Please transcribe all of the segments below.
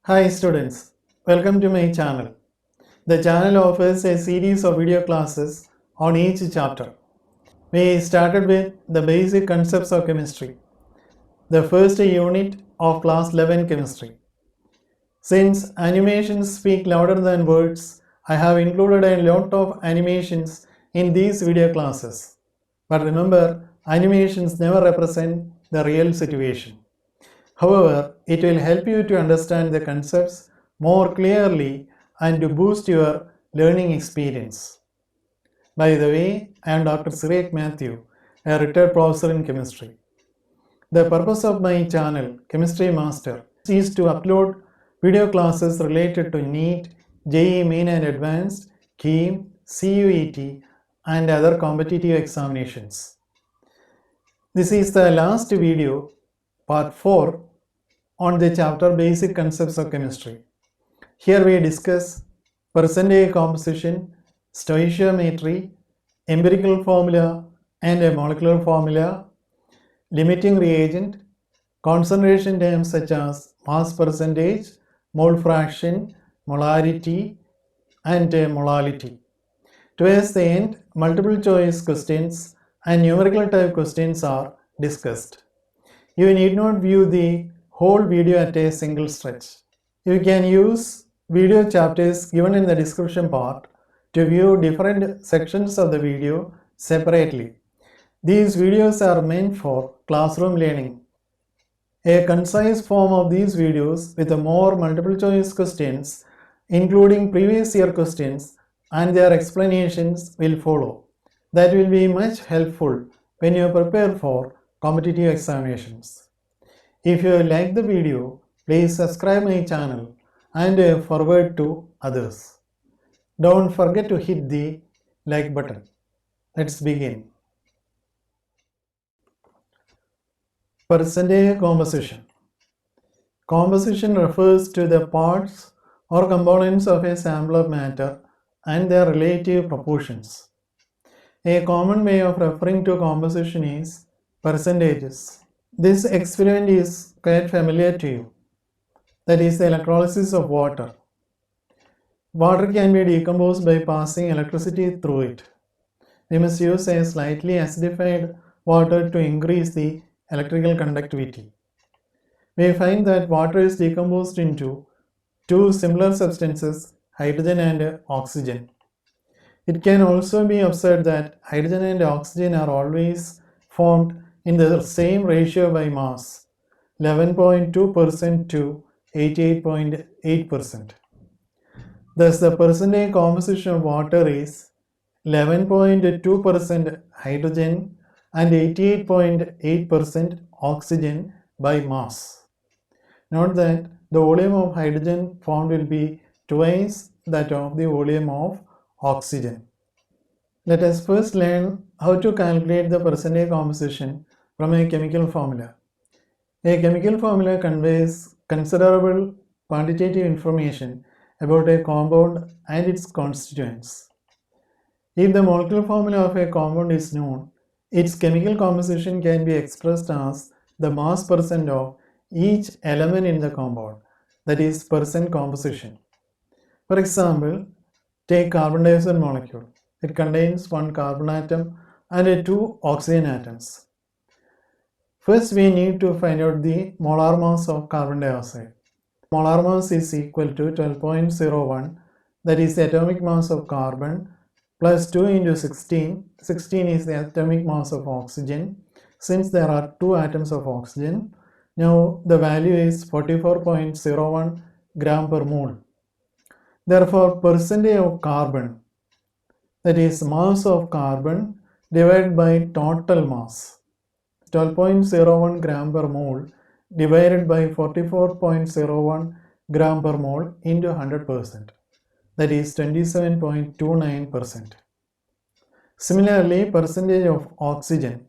Hi students, welcome to my channel. The channel offers a series of video classes on each chapter. We started with the basic concepts of chemistry, the first unit of class 11 chemistry. Since animations speak louder than words, I have included a lot of animations in these video classes. But remember, animations never represent the real situation. However, it will help you to understand the concepts more clearly and to boost your learning experience. By the way, I am Dr. Sirek Matthew, a retired professor in chemistry. The purpose of my channel, Chemistry Master, is to upload video classes related to NEET, JEE Main and Advanced, KEAM, CUET, and other competitive examinations. This is the last video, part 4, on the chapter Basic Concepts of Chemistry. Here we discuss percentage composition, stoichiometry, empirical formula and a molecular formula, limiting reagent, concentration terms such as mass percentage, mole fraction, molarity and molality. Towards the end, multiple choice questions and numerical type questions are discussed. You need not view the whole video at a single stretch. You can use video chapters given in the description part to view different sections of the video separately. These videos are meant for classroom learning. A concise form of these videos with more multiple choice questions, including previous year questions and their explanations, will follow. That will be much helpful when you prepare for competitive examinations. If you like the video, please subscribe my channel and forward to others. Don't forget to hit the like button. Let's begin. Percentage composition. Composition refers to the parts or components of a sample of matter and their relative proportions. A common way of referring to composition is percentages. This experiment is quite familiar to you. That is the electrolysis of water. Water can be decomposed by passing electricity through it. We must use a slightly acidified water to increase the electrical conductivity. We find that water is decomposed into two similar substances, hydrogen and oxygen. It can also be observed that hydrogen and oxygen are always formed in the same ratio by mass, 11.2% to 88.8%. Thus, the percentage composition of water is 11.2% hydrogen and 88.8% oxygen by mass. Note that the volume of hydrogen formed will be twice that of the volume of oxygen. Let us first learn how to calculate the percentage composition from a chemical formula. A chemical formula conveys considerable quantitative information about a compound and its constituents. If the molecular formula of a compound is known, its chemical composition can be expressed as the mass percent of each element in the compound, that is percent composition. For example, take carbon dioxide molecule. It contains one carbon atom and two oxygen atoms. First, we need to find out the molar mass of carbon dioxide. Molar mass is equal to 12.01, that is the atomic mass of carbon, plus 2 into 16. 16 is the atomic mass of oxygen. Since there are two atoms of oxygen, now the value is 44.01 gram per mole. Therefore, percentage of carbon, that is mass of carbon divided by total mass, 12.01 gram per mole divided by 44.01 gram per mole into 100%, that is 27.29%. Similarly, percentage of oxygen.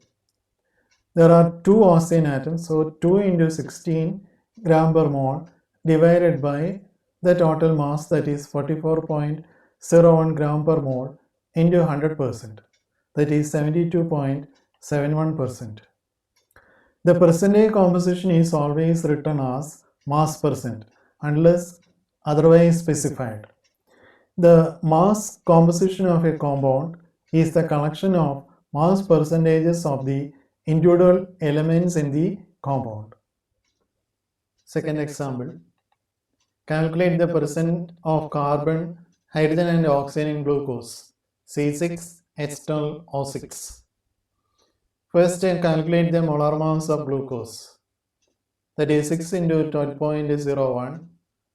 There are two oxygen atoms, so 2 into 16 gram per mole divided by the total mass, that is 44.01 gram per mole into 100%, that is 72.71%. The percentage composition is always written as mass percent, unless otherwise specified. The mass composition of a compound is the collection of mass percentages of the individual elements in the compound. Second example, calculate the percent of carbon, hydrogen and oxygen in glucose, C6H12O6. First, calculate the molar mass of glucose, that is 6 into 12.01,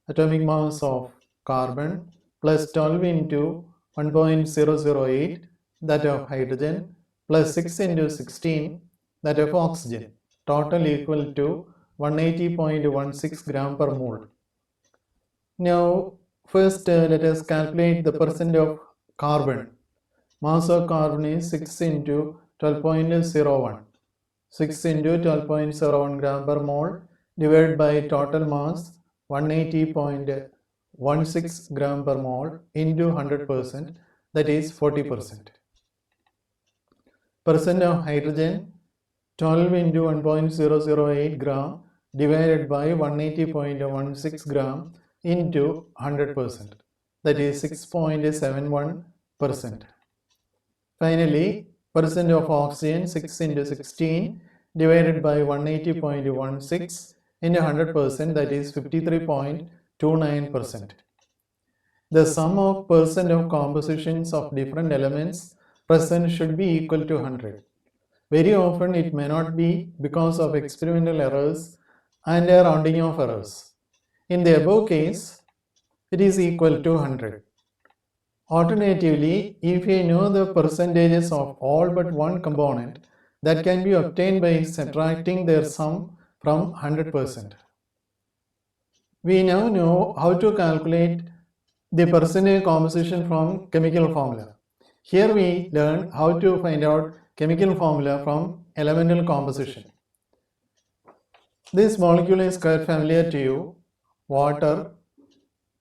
atomic mass of carbon plus 12 into 1.008, that of hydrogen, plus 6 into 16, that of oxygen, total equal to 180.16 gram per mole. Now, first let us calculate the percent of carbon. Mass of carbon is 6 into 12.01. 6 into 12.01 gram per mole divided by total mass 180.16 gram per mole into 100%, that is 40%. Percent of hydrogen, 12 into 1.008 gram divided by 180.16 gram into 100%, that is 6.71%. Finally, percent of oxygen, 6 into 16 divided by 180.16 into 100%, that is 53.29%. The sum of percent of compositions of different elements present should be equal to 100. Very often it may not be because of experimental errors and a rounding of errors. In the above case, it is equal to 100. Alternatively, if we know the percentages of all but one component, that can be obtained by subtracting their sum from 100%. We now know how to calculate the percentage composition from chemical formula. Here we learn how to find out chemical formula from elemental composition. This molecule is quite familiar to you. Water,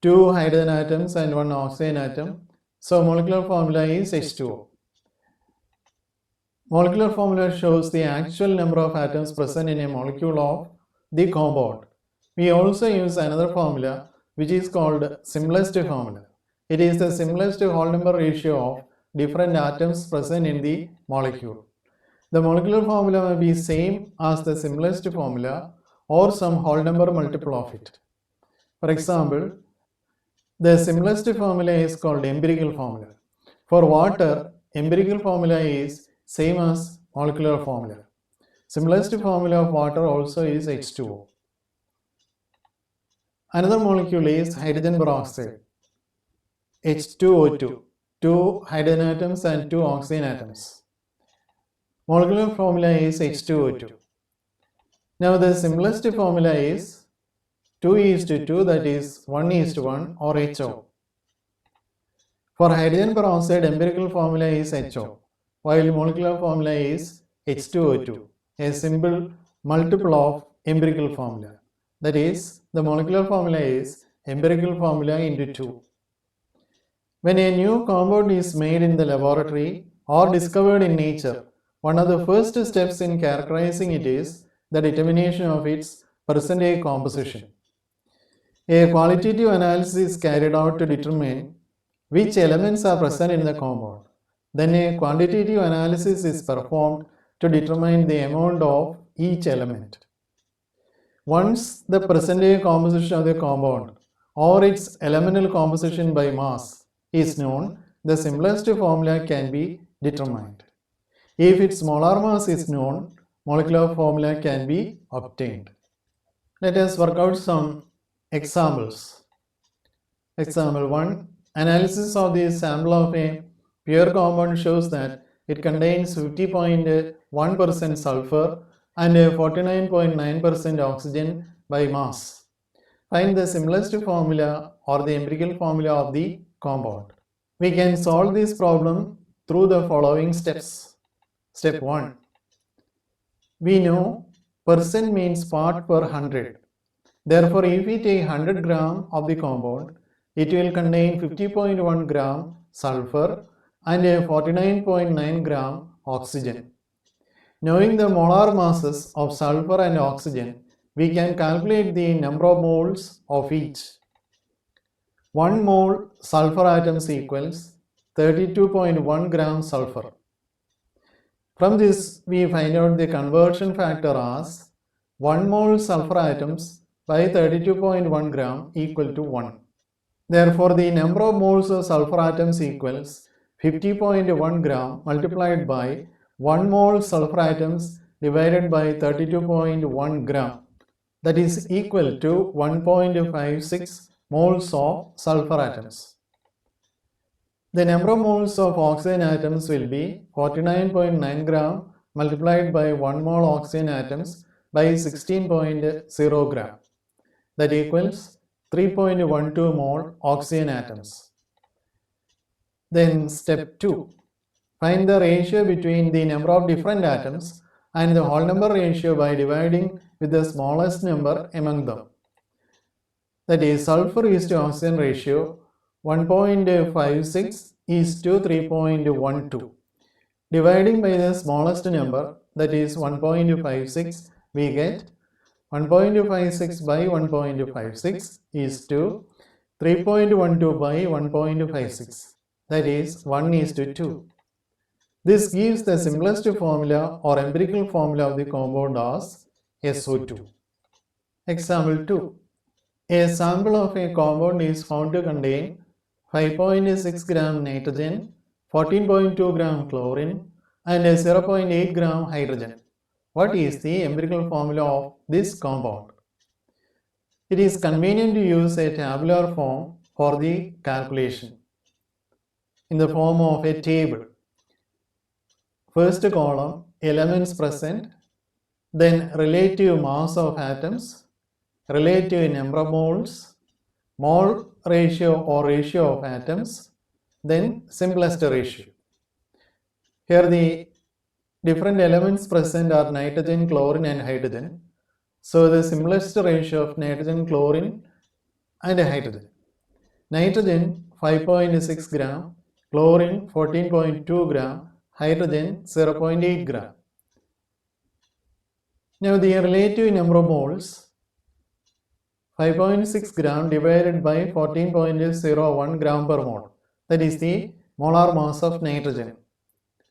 2 hydrogen atoms and 1 oxygen atom. So molecular formula is H2O. Molecular formula shows the actual number of atoms present in a molecule of the compound. We also use another formula which is called simplest formula. It is the simplest whole number ratio of different atoms present in the molecule. The molecular formula may be same as the simplest formula or some whole number multiple of it. For example, the simplest formula is called empirical formula. For water, empirical formula is same as molecular formula. Simplest formula of water also is H2O. Another molecule is hydrogen peroxide, H2O2, 2 hydrogen atoms and 2 oxygen atoms. Molecular formula is H2O2. Now the simplest formula is 2:2, that is 1:1 or HO. For hydrogen peroxide, empirical formula is HO, while molecular formula is H2O2, a simple multiple of empirical formula. That is, the molecular formula is empirical formula into 2. When a new compound is made in the laboratory or discovered in nature, one of the first steps in characterizing it is the determination of its percentage composition. A qualitative analysis is carried out to determine which elements are present in the compound. Then a quantitative analysis is performed to determine the amount of each element. Once the percentage composition of the compound or its elemental composition by mass is known, the simplest formula can be determined. If its molar mass is known, molecular formula can be obtained. Let us work out some examples. Example 1. Analysis of the sample of a pure compound shows that it contains 50.1% sulfur and 49.9% oxygen by mass. Find the simplest formula or the empirical formula of the compound. We can solve this problem through the following steps. Step 1. We know percent means part per 100. Therefore, if we take 100 gram of the compound, it will contain 50.1 gram sulfur and 49.9 gram oxygen. Knowing the molar masses of sulfur and oxygen, we can calculate the number of moles of each. 1 mole sulfur atoms equals 32.1 gram sulfur. From this, we find out the conversion factor as 1 mole sulfur atoms by 32.1 gram equal to 1. Therefore, the number of moles of sulfur atoms equals 50.1 gram multiplied by 1 mole sulfur atoms divided by 32.1 gram, that is equal to 1.56 moles of sulfur atoms. The number of moles of oxygen atoms will be 49.9 gram multiplied by 1 mole oxygen atoms by 16.0 gram, that equals 3.12 mole oxygen atoms. Then step 2. Find the ratio between the number of different atoms and the whole number ratio by dividing with the smallest number among them. That is, sulfur is to oxygen ratio 1.56 is to 3.12. Dividing by the smallest number, that is 1.56, we get 1.56 by 1.56 is to 3.12 by 1.56, that is 1 is to 2. This gives the simplest formula or empirical formula of the compound as SO2. Example 2. A sample of a compound is found to contain 5.6 gram nitrogen, 14.2 gram chlorine, and 0.8 gram hydrogen. What is the empirical formula of this compound? It is convenient to use a tabular form for the calculation in the form of a table. First column, elements present, then relative mass of atoms, relative number of moles, mole ratio or ratio of atoms, then simplest ratio. Here the different elements present are nitrogen, chlorine and hydrogen. So the simplest ratio of nitrogen, chlorine and hydrogen. Nitrogen 5.6 gram, chlorine 14.2 gram, hydrogen 0.8 gram. Now the relative number of moles, 5.6 gram divided by 14.01 gram per mole, that is the molar mass of nitrogen,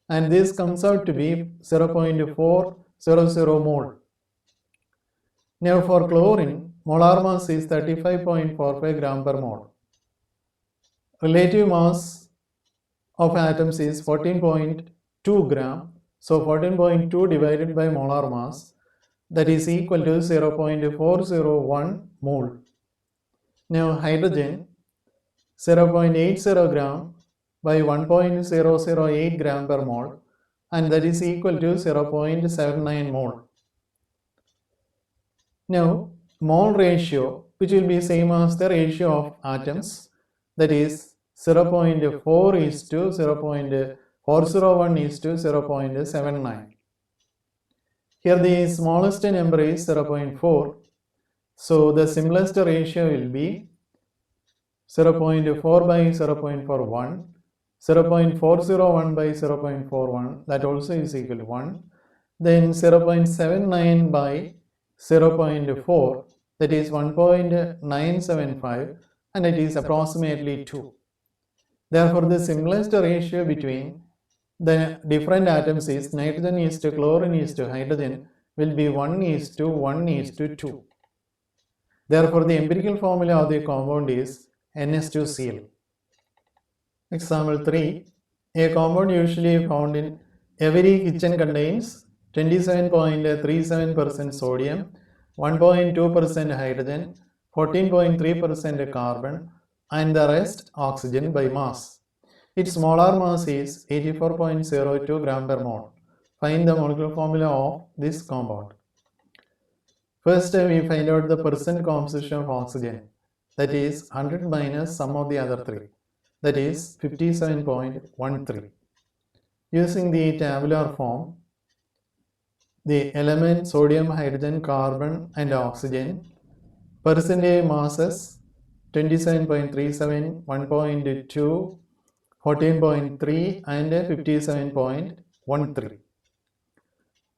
and this comes out to be 0.400 mole. Now for chlorine, molar mass is 35.45 gram per mole. Relative mass of atoms is 14.2 gram, so 14.2 divided by molar mass, that is equal to 0.401 mole. Now hydrogen 0.80 gram by 1.008 gram per mole, and that is equal to 0.79 mole. Now mole ratio, which will be same as the ratio of atoms, that is 0.4 is to 0.401 is to 0.79. Here the smallest number is 0.4, so the simplest ratio will be 0.4 by 0.41, 0.401 by 0.41, that also is equal to 1, then 0.79 by 0.4, that is 1.975, and it is approximately 2. Therefore, the simplest ratio between the different atoms is nitrogen is to chlorine is to hydrogen will be 1 is to 1 is to 2. Therefore, the empirical formula of the compound is NH2Cl. Example 3. A compound usually found in every kitchen contains 27.37% sodium, 1.2% hydrogen, 14.3% carbon, and the rest oxygen by mass. Its molar mass is 84.02 gram per mole. Find the molecular formula of this compound. First, we find out the percent composition of oxygen, that is 100 minus sum of the other three, that is 57.13. Using the tabular form, the element sodium, hydrogen, carbon and oxygen, percentage masses 27.37, 1.2, 14.3 and 57.13.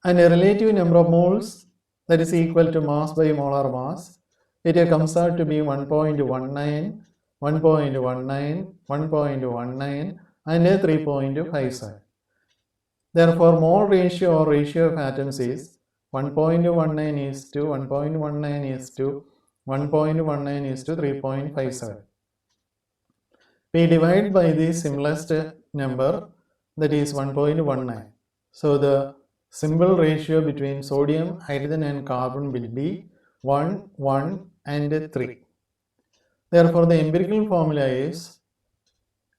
And a relative number of moles that is equal to mass by molar mass, it comes out to be 1.19, 1.19, 1.19 and 3.57. Therefore, mole ratio or ratio of atoms is 1.19 is to 1.19 is to 1.19 is to 3.57. We divide by the simplest number, that is 1.19. So the simple ratio between sodium, hydrogen and carbon will be 1, 1 and 3. Therefore, the empirical formula is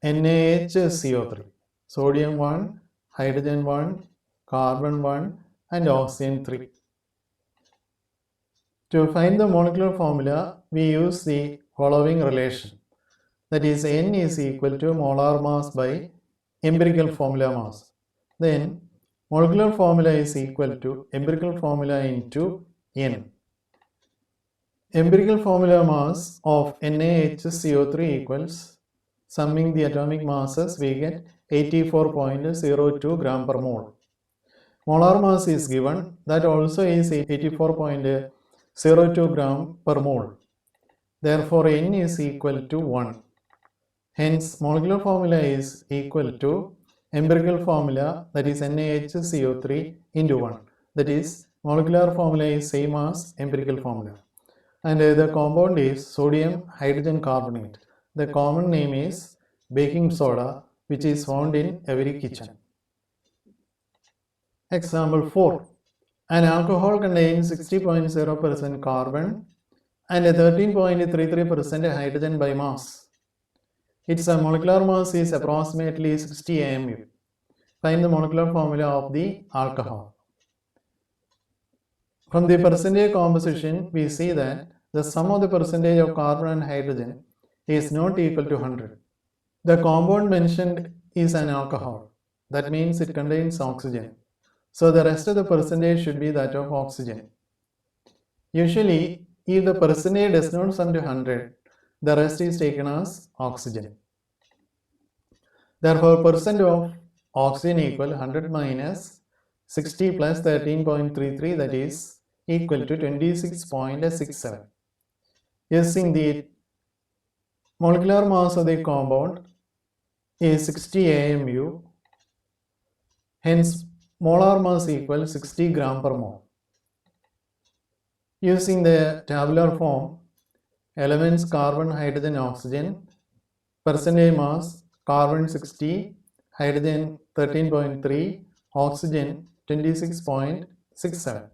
NaHCO3. Sodium 1, hydrogen 1, carbon 1 and oxygen 3. To find the molecular formula, we use the following relation. That is, N is equal to molar mass by empirical formula mass. Then, molecular formula is equal to empirical formula into N. Empirical formula mass of NaHCO3 equals, summing the atomic masses, we get 84.02 gram per mole. Molar mass is given, that also is 84.02 gram per mole. Therefore, N is equal to 1. Hence, molecular formula is equal to empirical formula, that is NaHCO3 into 1. That is, molecular formula is same as empirical formula. And the compound is sodium hydrogen carbonate. The common name is baking soda, which is found in every kitchen. Example 4. An alcohol contains 60.0% carbon and 13.33% hydrogen by mass. Its molecular mass is approximately 60 AMU. Find the molecular formula of the alcohol. From the percentage composition, we see that the sum of the percentage of carbon and hydrogen is not equal to 100. The compound mentioned is an alcohol. That means it contains oxygen. So the rest of the percentage should be that of oxygen. Usually, if the percentage does not sum to 100, the rest is taken as oxygen. Therefore, percent of oxygen equal 100 minus 60 plus 13.33, that is equal to 26.67. Using the molecular mass of the compound is 60 AMU, hence molar mass equals 60 gram per mole. Using the tabular form, elements carbon, hydrogen, oxygen, percentage mass carbon 60, hydrogen 13.3, oxygen 26.67.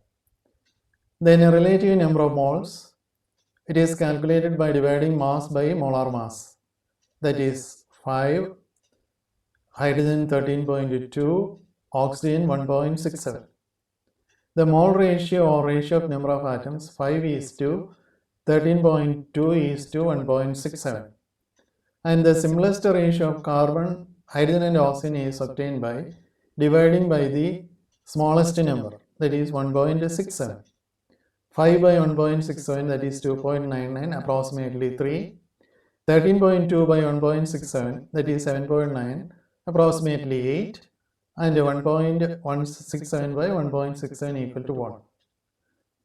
Then a relative number of moles. It is calculated by dividing mass by molar mass. That is 5, hydrogen 13.2, oxygen 1.67. The mole ratio or ratio of number of atoms 5 is to 13.2 is to 1.67. And the simplest ratio of carbon, hydrogen and oxygen is obtained by dividing by the smallest number, that is 1.67. 5 by 1.67, that is 2.99, approximately 3. 13.2 by 1.67, that is 7.9, approximately 8. And 1.167 by 1.67 equal to 1.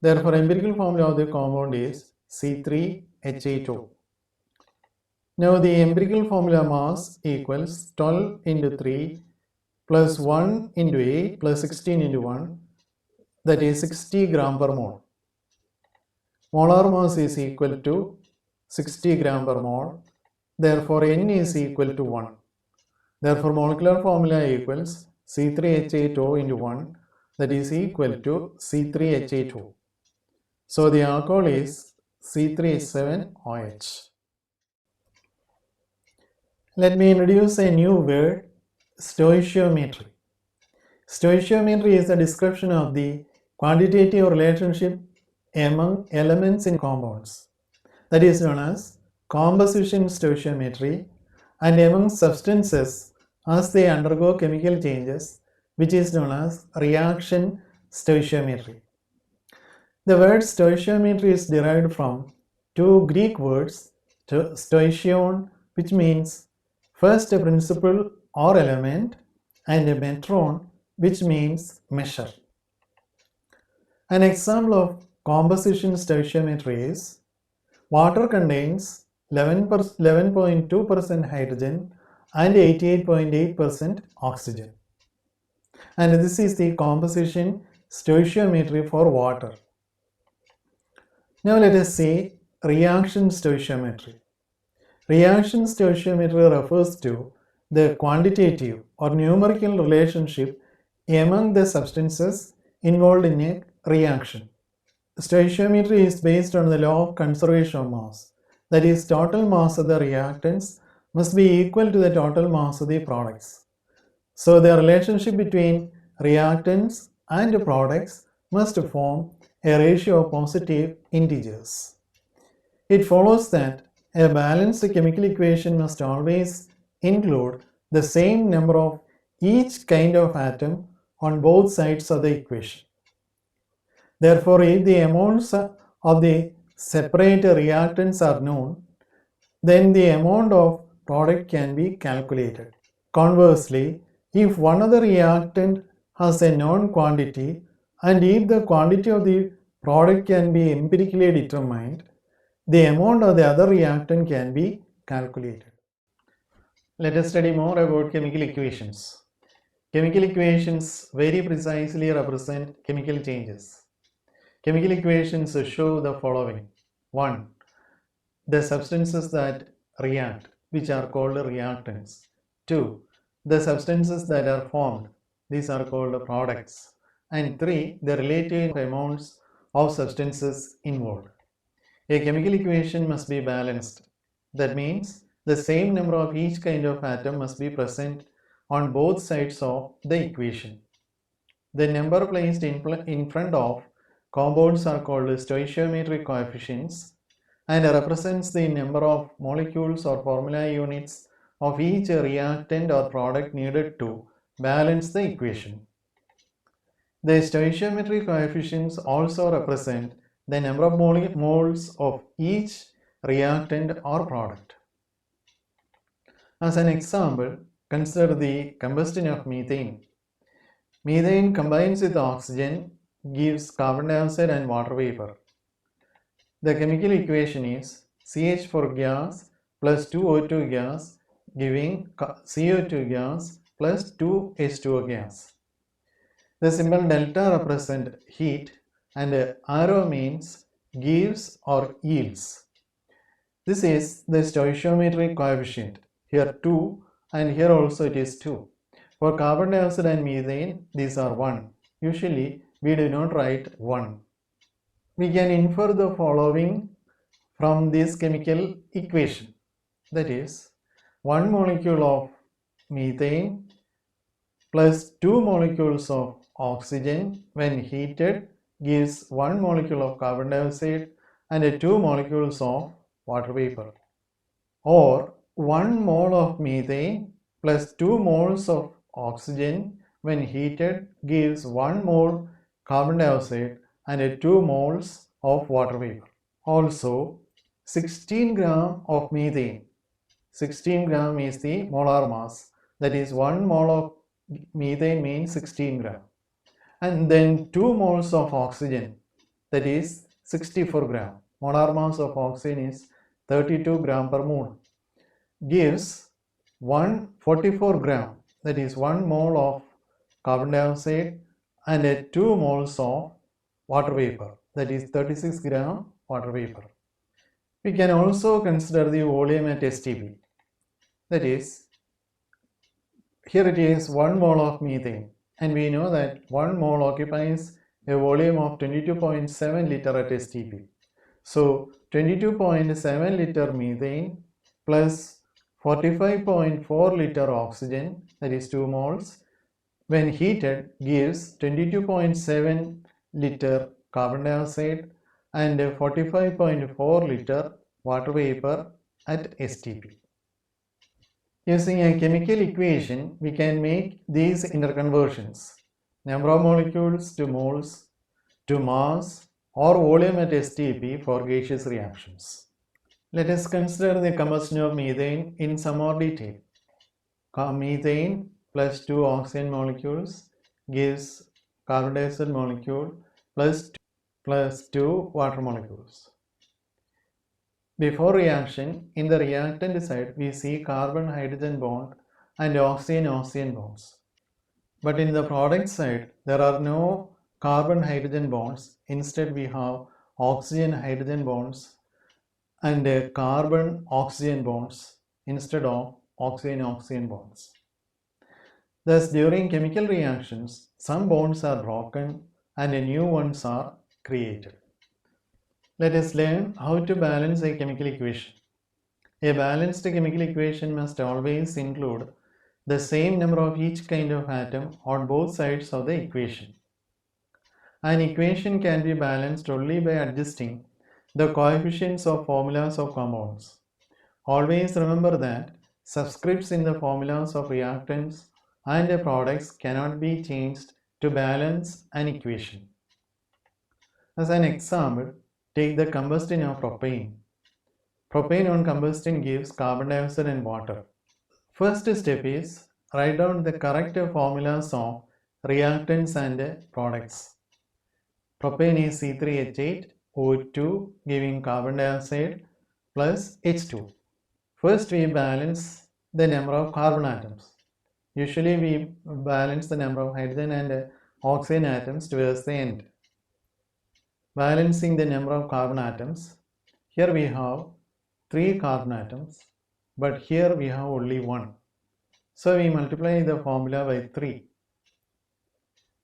Therefore, empirical formula of the compound is C3H8O. Now, the empirical formula mass equals 12 into 3 plus 1 into 8 plus 16 into 1, that is 60 gram per mole. Molar mass is equal to 60 gram per mole. Therefore, N is equal to 1. Therefore, molecular formula equals C3H8O into 1, that is equal to C3H8O. So, the alcohol is C3H7OH. Let me introduce a new word, stoichiometry. Stoichiometry is the description of the quantitative relationship among elements in compounds. That is known as composition stoichiometry, and among substances as they undergo chemical changes, which is known as reaction stoichiometry. The word stoichiometry is derived from two Greek words, stoichion, which means first principle or element, and metron, which means measure. An example of composition stoichiometry is water contains 11.2% hydrogen and 88.8% oxygen. And this is the composition stoichiometry for water. Now let us see reaction stoichiometry. Reaction stoichiometry refers to the quantitative or numerical relationship among the substances involved in a reaction. Stoichiometry is based on the law of conservation of mass. That is, total mass of the reactants must be equal to the total mass of the products. So the relationship between reactants and products must form a ratio of positive integers. It follows that a balanced chemical equation must always include the same number of each kind of atom on both sides of the equation. Therefore, if the amounts of the separate reactants are known, then the amount of product can be calculated. Conversely, if one of the reactant has a known quantity and if the quantity of the product can be empirically determined, the amount of the other reactant can be calculated. Let us study more about chemical equations. Chemical equations very precisely represent chemical changes. Chemical equations show the following. 1. The substances that react, which are called reactants. 2. The substances that are formed, these are called products. And 3. The relative amounts of substances involved. A chemical equation must be balanced. That means the same number of each kind of atom must be present on both sides of the equation. The number placed in front of compounds are called stoichiometric coefficients and represents the number of molecules or formula units of each reactant or product needed to balance the equation. The stoichiometric coefficients also represent the number of moles of each reactant or product. As an example, consider the combustion of methane. Methane combines with oxygen, gives carbon dioxide and water vapor. The chemical equation is CH4 gas plus 2O2 gas giving CO2 gas plus 2H2O gas. The symbol delta represents heat and arrow means gives or yields. This is the stoichiometric coefficient. Here 2 and here also it is 2. For carbon dioxide and methane, these are 1. Usually we do not write 1. We can infer the following from this chemical equation. That is, 1 molecule of methane plus 2 molecules of oxygen when heated gives 1 molecule of carbon dioxide and 2 molecules of water vapor. Or 1 mole of methane plus 2 moles of oxygen when heated gives 1 mole carbon dioxide and 2 moles of water vapor. Also, 16 gram of methane. 16 gram is the molar mass. That is 1 mole of methane means 16 gram. And then 2 moles of oxygen. That is 64 gram. Molar mass of oxygen is 32 gram per mole. Gives 144 gram. That is 1 mole of carbon dioxide and 2 moles of water vapor. That is 36 gram water vapor. We can also consider the volume at STP. That is, here it is 1 mole of methane and we know that 1 mole occupies a volume of 22.7 liter at STP. So 22.7 liter methane plus 45.4 liter oxygen, that is 2 moles, when heated gives 22.7 liter carbon dioxide and 45.4 liter water vapor at STP. Using a chemical equation, we can make these interconversions. Number of molecules to moles to mass or volume at STP for gaseous reactions. Let us consider the combustion of methane in some more detail. Methane plus 2 oxygen molecules gives carbon dioxide molecule plus 2 water molecules. Before reaction, in the reactant side, we see carbon-hydrogen bond and oxygen-oxygen bonds. But in the product side, there are no carbon-hydrogen bonds. Instead, we have oxygen-hydrogen bonds and carbon-oxygen bonds instead of oxygen-oxygen bonds. Thus, during chemical reactions, some bonds are broken and new ones are created. Let us learn how to balance a chemical equation. A balanced chemical equation must always include the same number of each kind of atom on both sides of the equation. An equation can be balanced only by adjusting the coefficients of formulas of compounds. Always remember that subscripts in the formulas of reactants and products cannot be changed to balance an equation. As an example, take the combustion of propane. Propane on combustion gives carbon dioxide and water. First step is write down the correct formulas of reactants and products. Propane is C3H8O2 giving carbon dioxide plus H2. First we balance the number of carbon atoms. Usually we balance the number of hydrogen and oxygen atoms towards the end. Balancing the number of carbon atoms. Here we have 3 carbon atoms, but here we have only 1. So we multiply the formula by 3.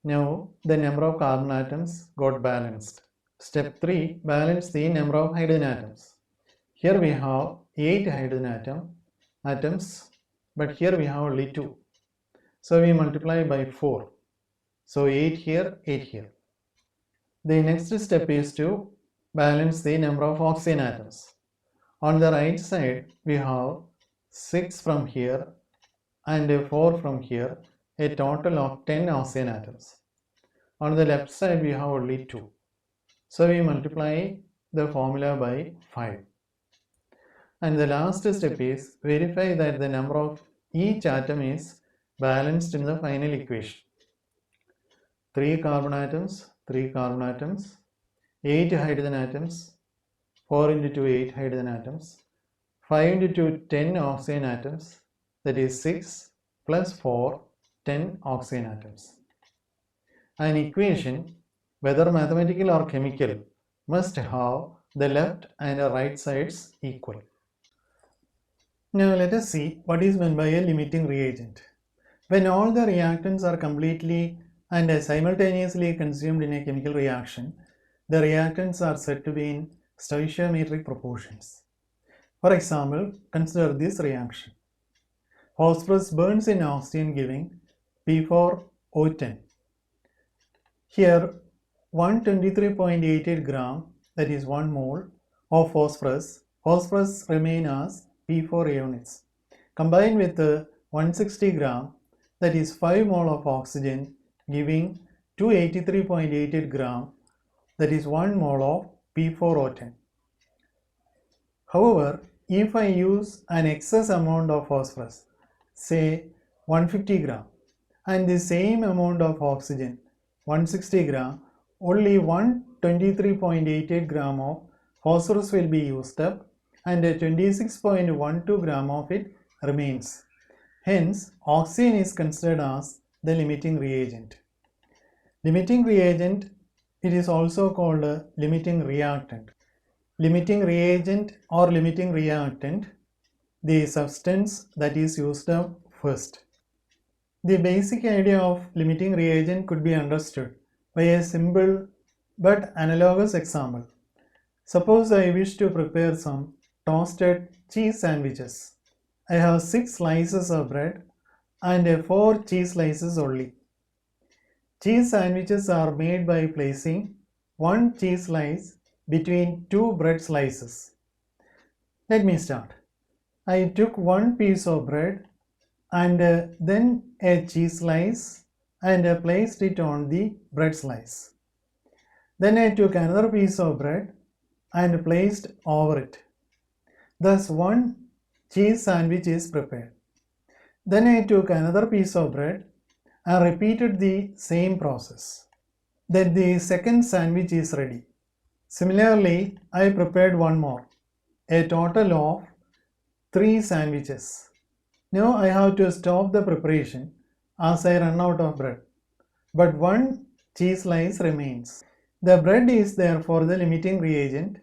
Now the number of carbon atoms got balanced. Step 3. Balance the number of hydrogen atoms. Here we have 8 hydrogen atoms, but here we have only 2. So we multiply by 4. So 8 here, 8 here. The next step is to balance the number of oxygen atoms. On the right side, we have 6 from here and 4 from here, a total of 10 oxygen atoms. On the left side, we have only 2. So we multiply the formula by 5. And the last step is verify that the number of each atom is balanced in the final equation. 3 carbon atoms, 8 hydrogen atoms, 4 into 2, 8 hydrogen atoms, 5 into 2, 10 oxygen atoms, that is 6 plus 4, 10 oxygen atoms. An equation, whether mathematical or chemical, must have the left and the right sides equal. Now let us see what is meant by a limiting reagent. When all the reactants are completely and simultaneously consumed in a chemical reaction, the reactants are said to be in stoichiometric proportions. For example, consider this reaction. Phosphorus burns in oxygen giving P4O10. Here 123.88 gram, that is 1 mole of phosphorus remain as P4 units. Combined with 160 gram, that is 5 mole of oxygen giving 283.88 gram, that is 1 mole of P4O10. However, if I use an excess amount of phosphorus, say 150 gram, and the same amount of oxygen, 160 gram, only 123.88 gram of phosphorus will be used up and 26.12 gram of it remains. Hence, oxygen is considered as the limiting reagent. Limiting reagent, it is also called a limiting reactant. Limiting reagent or limiting reactant, the substance that is used up first. The basic idea of limiting reagent could be understood by a simple but analogous example. Suppose I wish to prepare some toasted cheese sandwiches. I have 6 slices of bread and 4 cheese slices only. Cheese sandwiches are made by placing 1 cheese slice between 2 bread slices. Let me start. I took 1 piece of bread and then a cheese slice and placed it on the bread slice. Then I took another piece of bread and placed over it. Thus 1 cheese sandwich is prepared. Then I took another piece of bread and repeated the same process. that the second sandwich is ready. Similarly, I prepared one more, a total of 3 sandwiches. Now I have to stop the preparation as I run out of bread. But one cheese slice remains. The bread is therefore the limiting reagent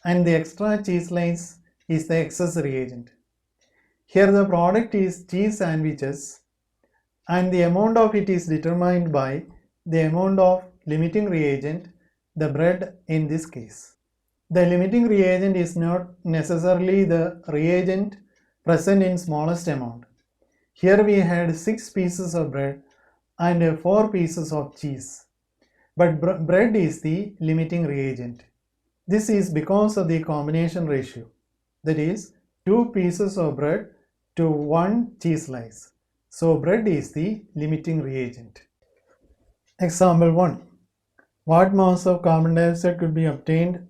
and the extra cheese slice is the excess reagent. Here the product is cheese sandwiches and the amount of it is determined by the amount of limiting reagent, the bread in this case. The limiting reagent is not necessarily the reagent present in smallest amount. Here we had 6 pieces of bread and 4 pieces of cheese. But bread is the limiting reagent. This is because of the combination ratio, that is 2 pieces of bread to 1 cheese slice. So bread is the limiting reagent. Example 1. What mass of carbon dioxide could be obtained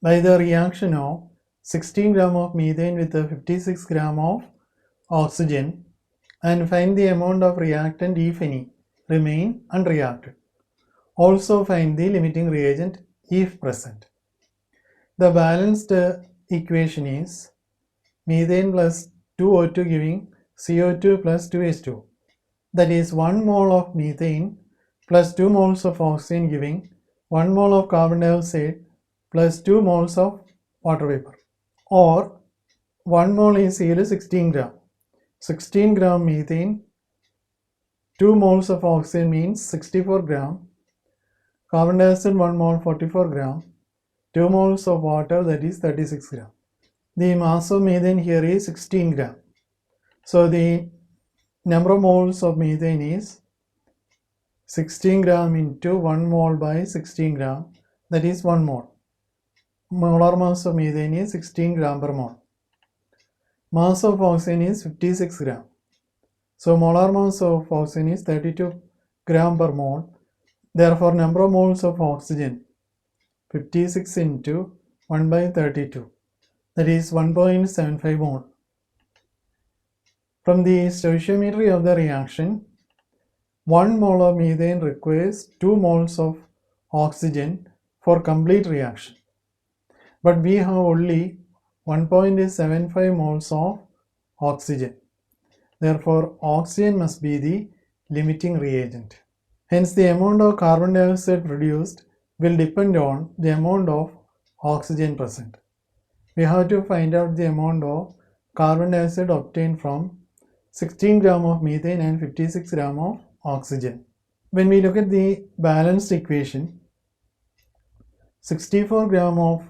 by the reaction of 16 gram of methane with 56 gram of oxygen, and find the amount of reactant, if any, remain unreacted. Also find the limiting reagent if present. The balanced equation is methane plus 2O2 giving CO2 plus 2H2. That is 1 mole of methane plus 2 moles of oxygen giving 1 mole of carbon dioxide plus 2 moles of water vapor. Or 1 mole is equal to 16 gram. 16 gram methane, 2 moles of oxygen means 64 gram. Carbon dioxide 1 mole 44 gram. 2 moles of water, that is 36 gram. The mass of methane here is 16 gram. So the number of moles of methane is 16 gram into 1 mole by 16 gram, that is 1 mole. Molar mass of methane is 16 gram per mole. Mass of oxygen is 56 gram. So molar mass of oxygen is 32 gram per mole. Therefore number of moles of oxygen 56 into 1 by 32, that is 1.75 mole. From the stoichiometry of the reaction, 1 mole of methane requires 2 moles of oxygen for complete reaction. But we have only 1.75 moles of oxygen. Therefore, oxygen must be the limiting reagent. Hence, the amount of carbon dioxide produced will depend on the amount of oxygen present. We have to find out the amount of carbon dioxide obtained from 16 gram of methane and 56 gram of oxygen. When we look at the balanced equation, 64 gram of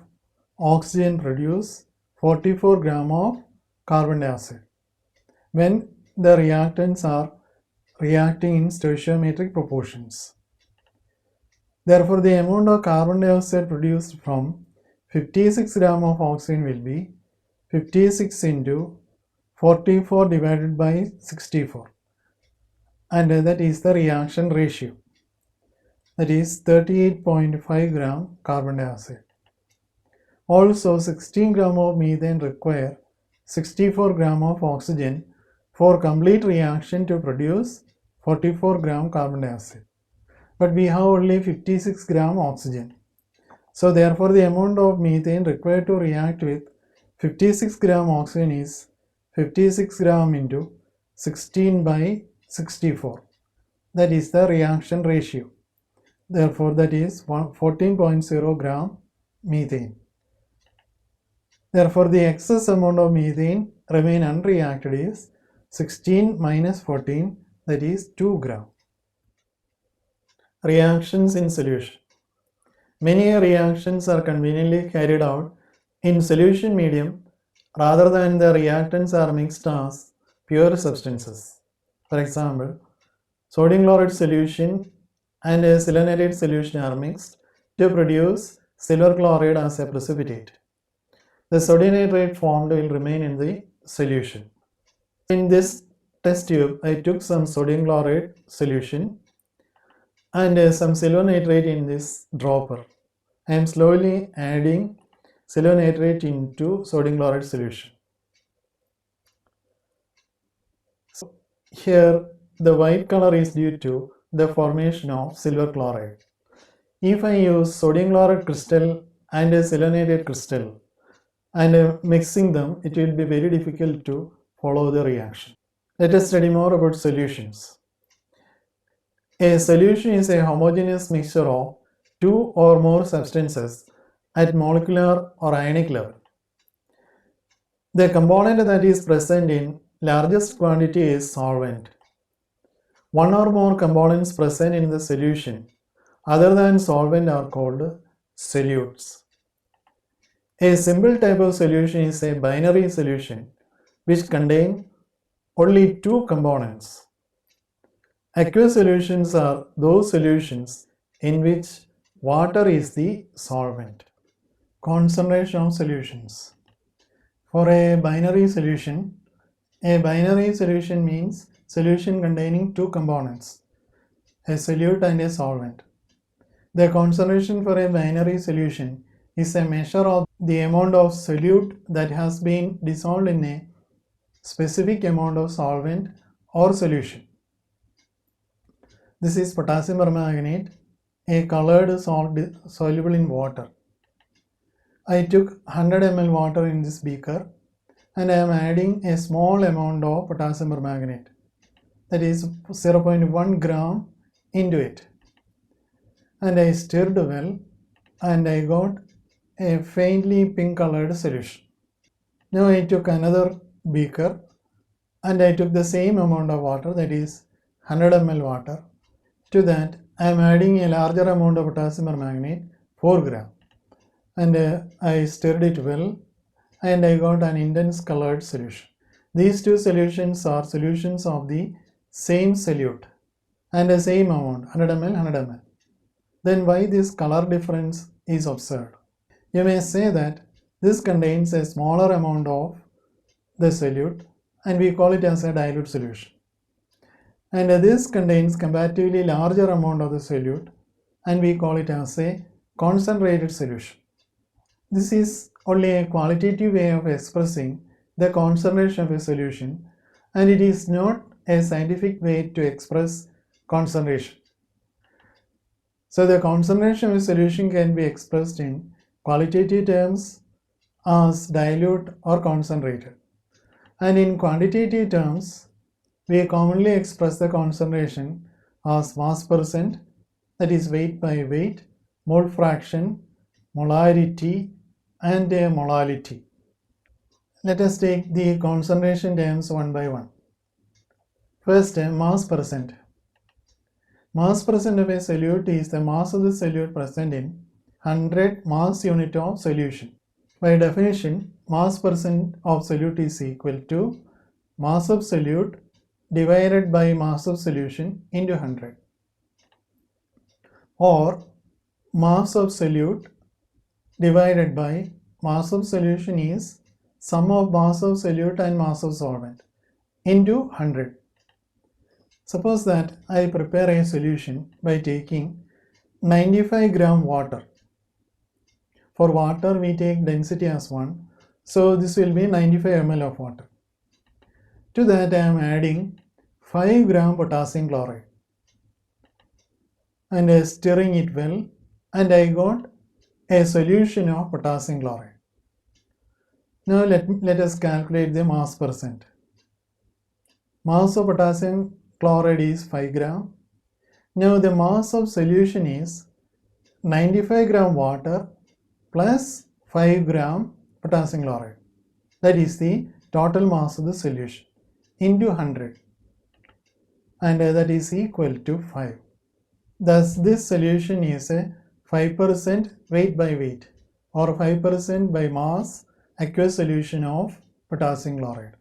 oxygen produce 44 gram of carbon dioxide when the reactants are reacting in stoichiometric proportions. Therefore, the amount of carbon dioxide produced from 56 gram of oxygen will be 56 into 44 divided by 64, and that is the reaction ratio, that is 38.5 gram carbon dioxide. Also 16 gram of methane require 64 gram of oxygen for complete reaction to produce 44 gram carbon dioxide. But we have only 56 gram oxygen. So therefore the amount of methane required to react with 56 gram oxygen is 56 gram into 16 by 64. That is the reaction ratio. Therefore that is 14.0 gram methane. Therefore the excess amount of methane remain unreacted is 16 minus 14, that is 2 gram. Reactions in solution. Many reactions are conveniently carried out in solution medium rather than the reactants are mixed as pure substances. For example, sodium chloride solution and a silver nitrate solution are mixed to produce silver chloride as a precipitate. The sodium nitrate formed will remain in the solution. In this test tube, I took some sodium chloride solution and some silver nitrate in this dropper. I am slowly adding silver nitrate into sodium chloride solution. So here the white color is due to the formation of silver chloride. If I use sodium chloride crystal and a seleniated crystal and mixing them, it will be very difficult to follow the reaction. Let us study more about solutions. A solution is a homogeneous mixture of two or more substances at molecular or ionic level. The component that is present in largest quantity is solvent. One or more components present in the solution other than solvent are called solutes. A simple type of solution is a binary solution which contain only two components. Aqueous solutions are those solutions in which water is the solvent. Concentration of solutions. For a binary solution means solution containing two components, a solute and a solvent. The concentration for a binary solution is a measure of the amount of solute that has been dissolved in a specific amount of solvent or solution. This is potassium permanganate, a colored salt soluble in water. I took 100 ml water in this beaker and I am adding a small amount of potassium permanganate, that is 0.1 gram into it, and I stirred well and I got a faintly pink colored solution. Now I took another beaker and I took the same amount of water, that is 100 ml water. To that I am adding a larger amount of potassium permanganate, 4 gram, and I stirred it well and I got an intense colored solution. These two solutions are solutions of the same solute and the same amount, 100 ml, 100 ml. Then why this color difference is observed? You may say that this contains a smaller amount of the solute and we call it as a dilute solution. And this contains comparatively larger amount of the solute and we call it as a concentrated solution. This is only a qualitative way of expressing the concentration of a solution, and it is not a scientific way to express concentration. So the concentration of a solution can be expressed in qualitative terms as dilute or concentrated, and in quantitative terms we commonly express the concentration as mass percent, that is weight by weight, mole fraction, molarity and molality. Let us take the concentration terms one by one. First, mass percent. Mass percent of a solute is the mass of the solute present in 100 mass unit of solution. By definition, mass percent of solute is equal to mass of solute divided by mass of solution into 100, or mass of solute divided by mass of solution is sum of mass of solute and mass of solvent into 100. Suppose that I prepare a solution by taking 95 gram water. For water we take density as 1, so this will be 95 ml of water. To that I am adding 5 gram potassium chloride and stirring it well, and I got a solution of potassium chloride. Now let us calculate the mass percent. Mass of potassium chloride is 5 gram. Now the mass of solution is 95 gram water plus 5 gram potassium chloride. That is the total mass of the solution into 100, and that is equal to 5. Thus this solution is a 5% weight by weight or 5% by mass aqueous solution of potassium chloride.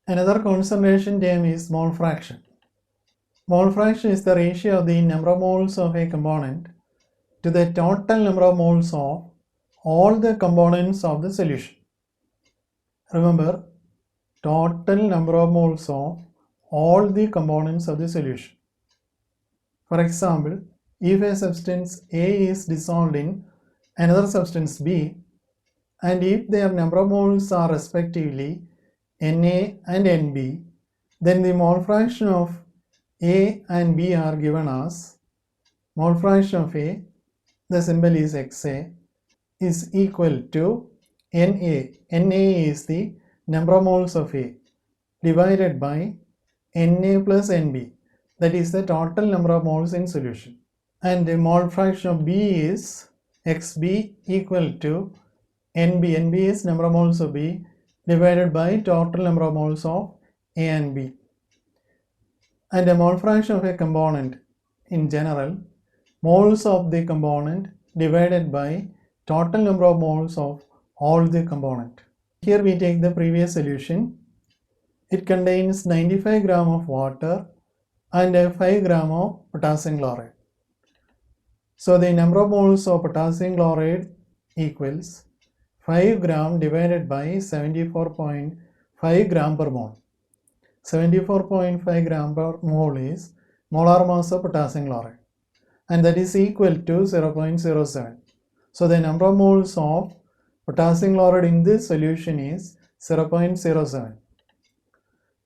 Another concentration term is mole fraction. Mole fraction is the ratio of the number of moles of a component to the total number of moles of all the components of the solution. Remember, total number of moles of all the components of the solution. For example, if a substance A is dissolved in another substance B, and if their number of moles are respectively Na and Nb, then the mole fraction of A and B are given as mole fraction of A the symbol is Xa, is equal to Na. Na is the number of moles of A divided by Na plus Nb, that is the total number of moles in solution. And the mole fraction of B is Xb equal to Nb. Nb is number of moles of B divided by total number of moles of A and B. And the mole fraction of a component in general, moles of the component divided by total number of moles of all the component. Here we take the previous solution. It contains 95 gram of water and 5 gram of potassium chloride. So the number of moles of potassium chloride equals 5 gram divided by 74.5 gram per mole. 74.5 gram per mole is molar mass of potassium chloride, and that is equal to 0.07. So the number of moles of potassium chloride in this solution is 0.07.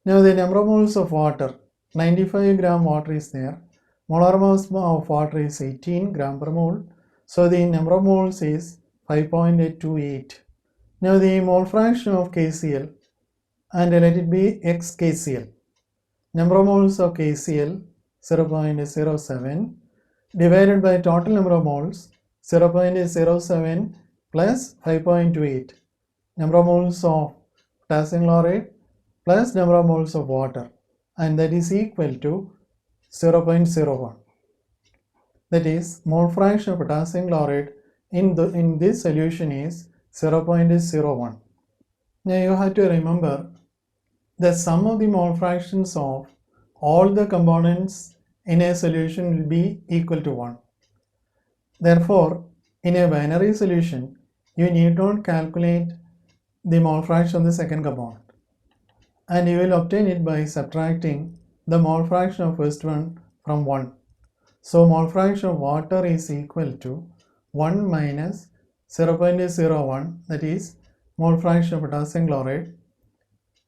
Now the number of moles of water, 95 gram water is there. Molar mass of water is 18 gram per mole. So the number of moles is 5.828. Now the mole fraction of KCl, and let it be XKCl. Number of moles of KCl 0.07 divided by total number of moles 0.07 plus 5.28. Number of moles of potassium chloride plus number of moles of water, and that is equal to 0.01. That is, mole fraction of potassium chloride in this solution is 0.01. Now you have to remember the sum of the mole fractions of all the components in a solution will be equal to 1. Therefore, in a binary solution, you need not calculate the mole fraction of the second component, and you will obtain it by subtracting the mole fraction of first one from 1. So mole fraction of water is equal to 1 minus 0.01, that is mole fraction of potassium chloride.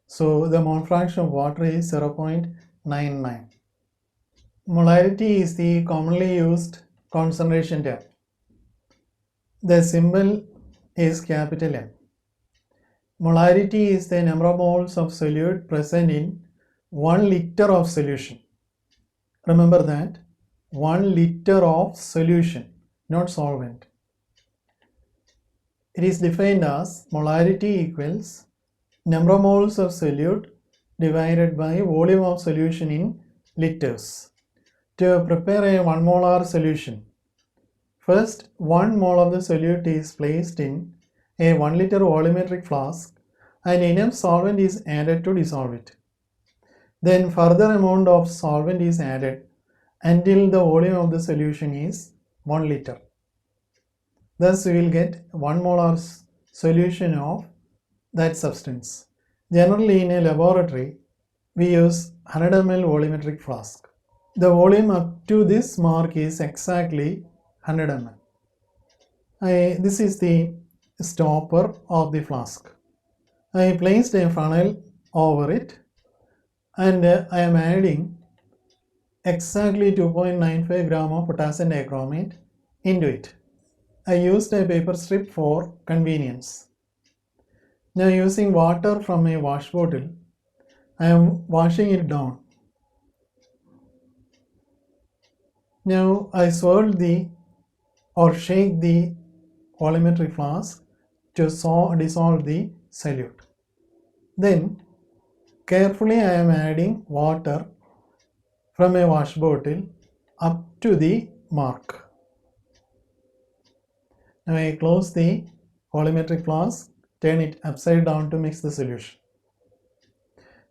So the mole fraction of water is 0.99. Molarity is the commonly used concentration term. The symbol is capital M. Molarity is the number of moles of solute present in 1 liter of solution. Remember that, 1 liter of solution, not solvent. It is defined as molarity equals number of moles of solute divided by volume of solution in liters. To prepare a 1 molar solution, first 1 mole of the solute is placed in a 1 liter volumetric flask and enough solvent is added to dissolve it. Then further amount of solvent is added until the volume of the solution is 1 liter. Thus we will get 1 molar solution of that substance. Generally in a laboratory, we use 100 ml volumetric flask. The volume up to this mark is exactly 100 ml. This is the stopper of the flask. I placed a funnel over it, and I am adding exactly 2.95 gram of potassium dichromate into it. I used a paper strip for convenience. Now using water from a wash bottle, I am washing it down. Now I swirl or shake the volumetric flask to dissolve the solute. Then carefully I am adding water from a wash bottle up to the mark. Now I close the volumetric flask, turn it upside down to mix the solution.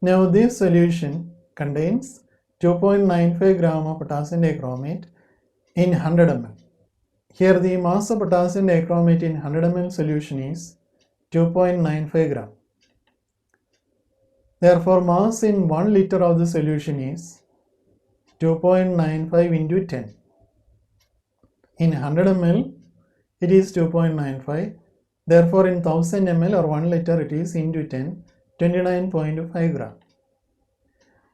Now this solution contains 2.95 gram of potassium dichromate in 100 ml. Here the mass of potassium dichromate in 100 ml solution is 2.95 gram. Therefore mass in 1 liter of the solution is 2.95 into 10. In 100 ml it is 2.95. Therefore in 1000 ml or 1 liter it is into 10, 29.5 gram.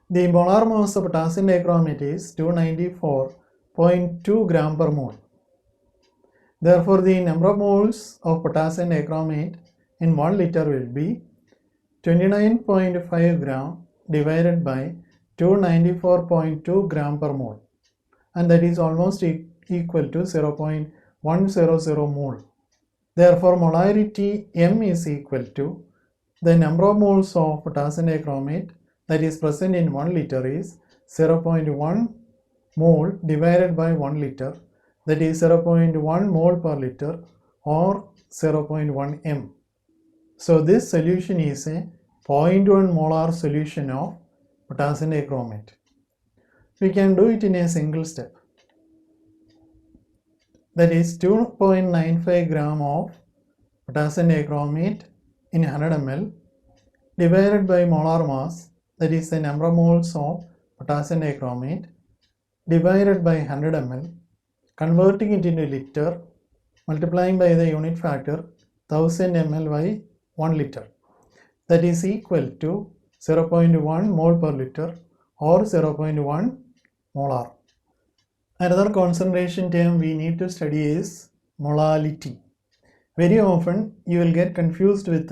The molar mass of potassium dichromate is 294.2 gram per mole. Therefore, the number of moles of potassium dichromate in 1 liter will be 29.5 gram divided by 294.2 gram per mole, and that is almost equal to 0.100 mole. Therefore, molarity M is equal to the number of moles of potassium dichromate that is present in 1 liter is 0.1 mole divided by 1 liter, that is 0.1 mole per liter or 0.1 m. So this solution is a 0.1 molar solution of potassium dichromate. We can do it in a single step. That is 2.95 gram of potassium dichromate in 100 ml divided by molar mass, that is the number of moles of potassium dichromate, divided by 100 ml, converting it into liter, multiplying by the unit factor 1000 ml by 1 liter, that is equal to 0.1 mole per liter or 0.1 molar. Another concentration term we need to study is molality. Very often you will get confused with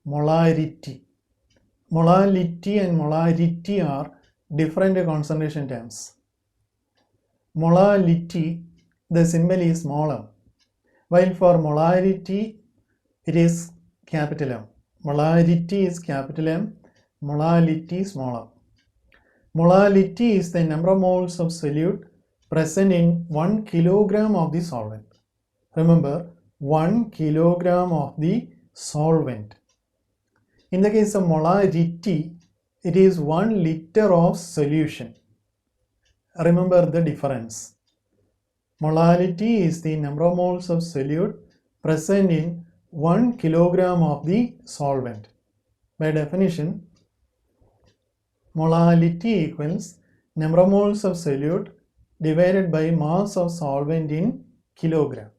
molarity. Molality and molarity are different concentration terms. Molality, the symbol is small m, while for molarity it is capital M. Molarity is capital M, molality small m. Molality is the number of moles of solute present in 1 kilogram of the solvent. Remember, 1 kilogram of the solvent. In the case of molarity, it is 1 liter of solution. Remember the difference. Molarity is the number of moles of solute present in 1 kilogram of the solvent. By definition, molality equals number of moles of solute divided by mass of solvent in kilogram.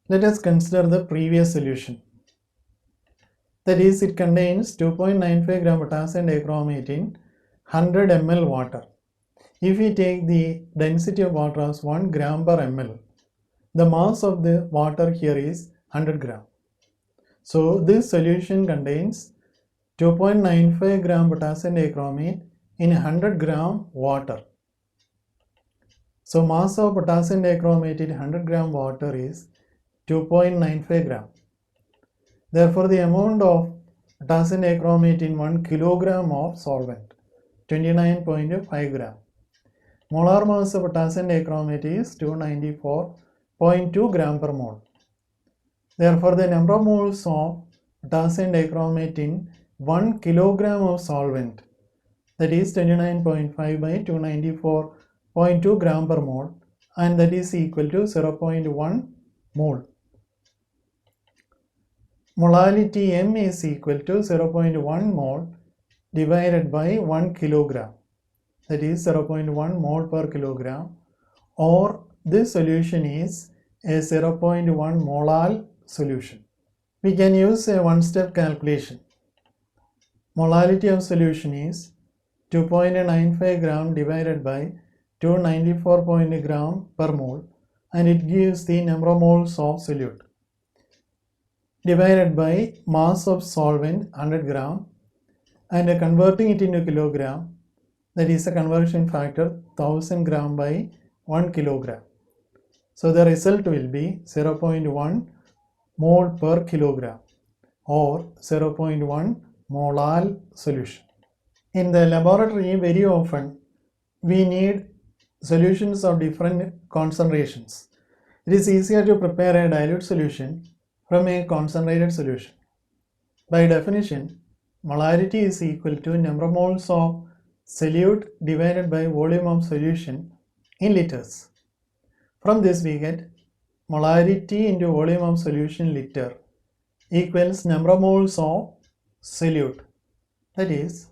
Let us consider the previous solution. That is, it contains 2.95 gram potassium dichromate in 100 ml water. If we take the density of water as 1 gram per ml, the mass of the water here is 100 gram. So this solution contains 2.95 gram potassium dichromate in 100 gram water. So mass of potassium dichromate in 100 gram water is 2.95 gram. Therefore, the amount of potassium dichromate in 1 kilogram of solvent, 29.5 gram. Molar mass of potassium dichromate is 294.2 gram per mole. Therefore, the number of moles of potassium dichromate in 1 kilogram of solvent, that is 29.5 by 294.2 gram per mole, and that is equal to 0.1 mole. Molality M is equal to 0.1 mole divided by 1 kilogram, that is 0.1 mole per kilogram, or this solution is a 0.1 molar solution. We can use a one-step calculation. Molality of solution is 2.95 gram divided by 294 gram per mole, and it gives the number of moles of solute, divided by mass of solvent 100 gram, and converting it into kilogram, that is a conversion factor 1000 gram by 1 kilogram. So the result will be 0.1 mole per kilogram or 0.1 molar solution. In the laboratory, very often we need solutions of different concentrations. It is easier to prepare a dilute solution from a concentrated solution. By definition, molarity is equal to number of moles of solute divided by volume of solution in liters. From this we get molarity into volume of solution liter equals number of moles of solute. That is,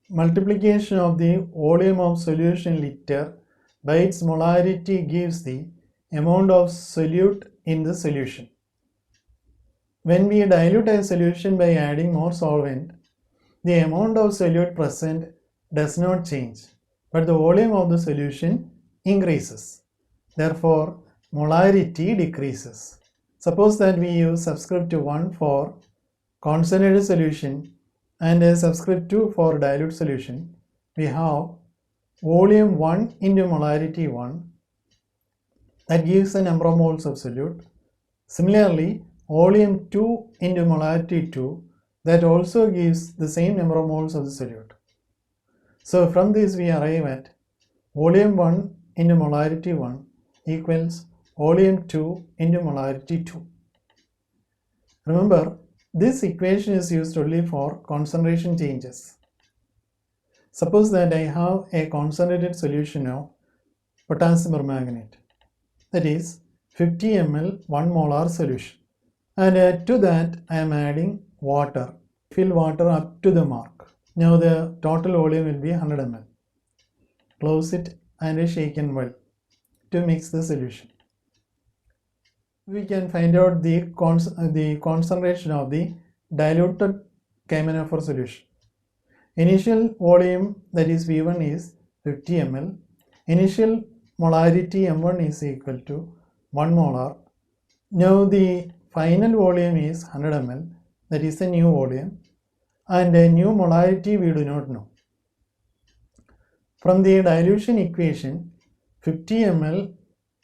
multiplication of the volume of solution liter by its molarity gives the amount of solute in the solution. When we dilute a solution by adding more solvent, the amount of solute present does not change, but the volume of the solution increases. Therefore, molarity decreases. Suppose that we use subscript 1 for concentrated solution and a subscript 2 for dilute solution. We have volume 1 into molarity 1, that gives the number of moles of solute. Similarly, volume 2 into molarity 2, that also gives the same number of moles of the solute. So from this we arrive at volume 1 into molarity 1 equals volume 2 into molarity 2. Remember, this equation is used only for concentration changes. Suppose that I have a concentrated solution of potassium permanganate, that is 50 ml 1 molar solution, and to that I am adding water. Fill water up to the mark. Now the total volume will be 100 ml. Close it and shake and well to mix the solution. We can find out the concentration of the diluted K-4 solution. Initial volume, that is V1, is 50 ml. Initial molarity M1 is equal to 1 molar. Now the final volume is 100 ml, that is the new volume, and a new molarity we do not know. From the dilution equation, 50 ml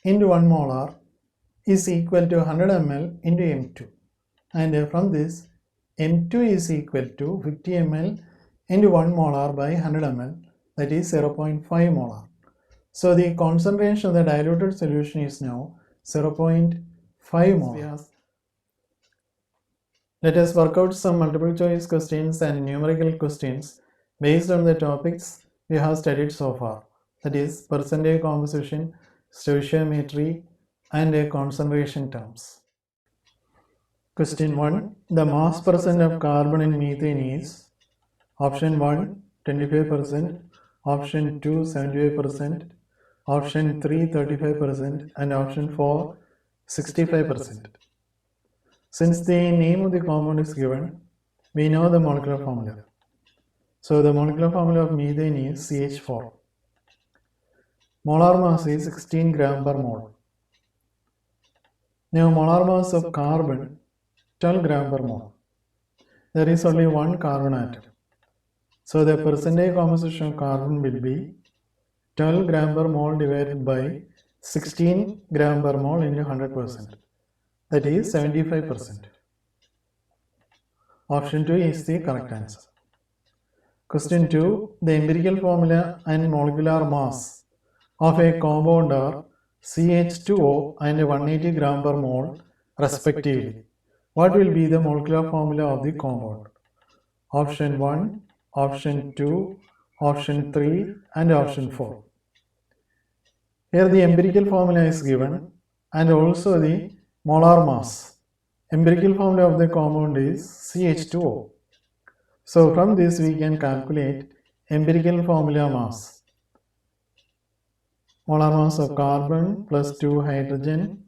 into 1 molar is equal to 100 ml into M2, and from this M2 is equal to 50 ml into 1 molar by 100 ml, that is 0.5 molar. So the concentration of the diluted solution is now 0.5 molar. Let us work out some multiple choice questions and numerical questions based on the topics we have studied so far, that is percentage composition, stoichiometry, and concentration terms. Question 1. The mass percent of carbon in methane is option 1 25%, option 2 75%, option 3 35%, and option 4 65%. Since the name of the compound is given, we know the molecular formula. So the molecular formula of methane is CH4. Molar mass is 16 gram per mole. Now molar mass of carbon 12 gram per mole. There is only one carbon atom. So the percentage composition of carbon will be 12 gram per mole divided by 16 gram per mole into 100%. That is 75%. Option 2 is the correct answer. Question 2. The empirical formula and molecular mass of a compound are CH2O and 180 gram per mole respectively. What will be the molecular formula of the compound? Option 1, option 2, option 3, and option 4. Here the empirical formula is given and also the molar mass. Empirical formula of the compound is CH2O. So from this we can calculate empirical formula mass. Molar mass of carbon plus 2 hydrogen,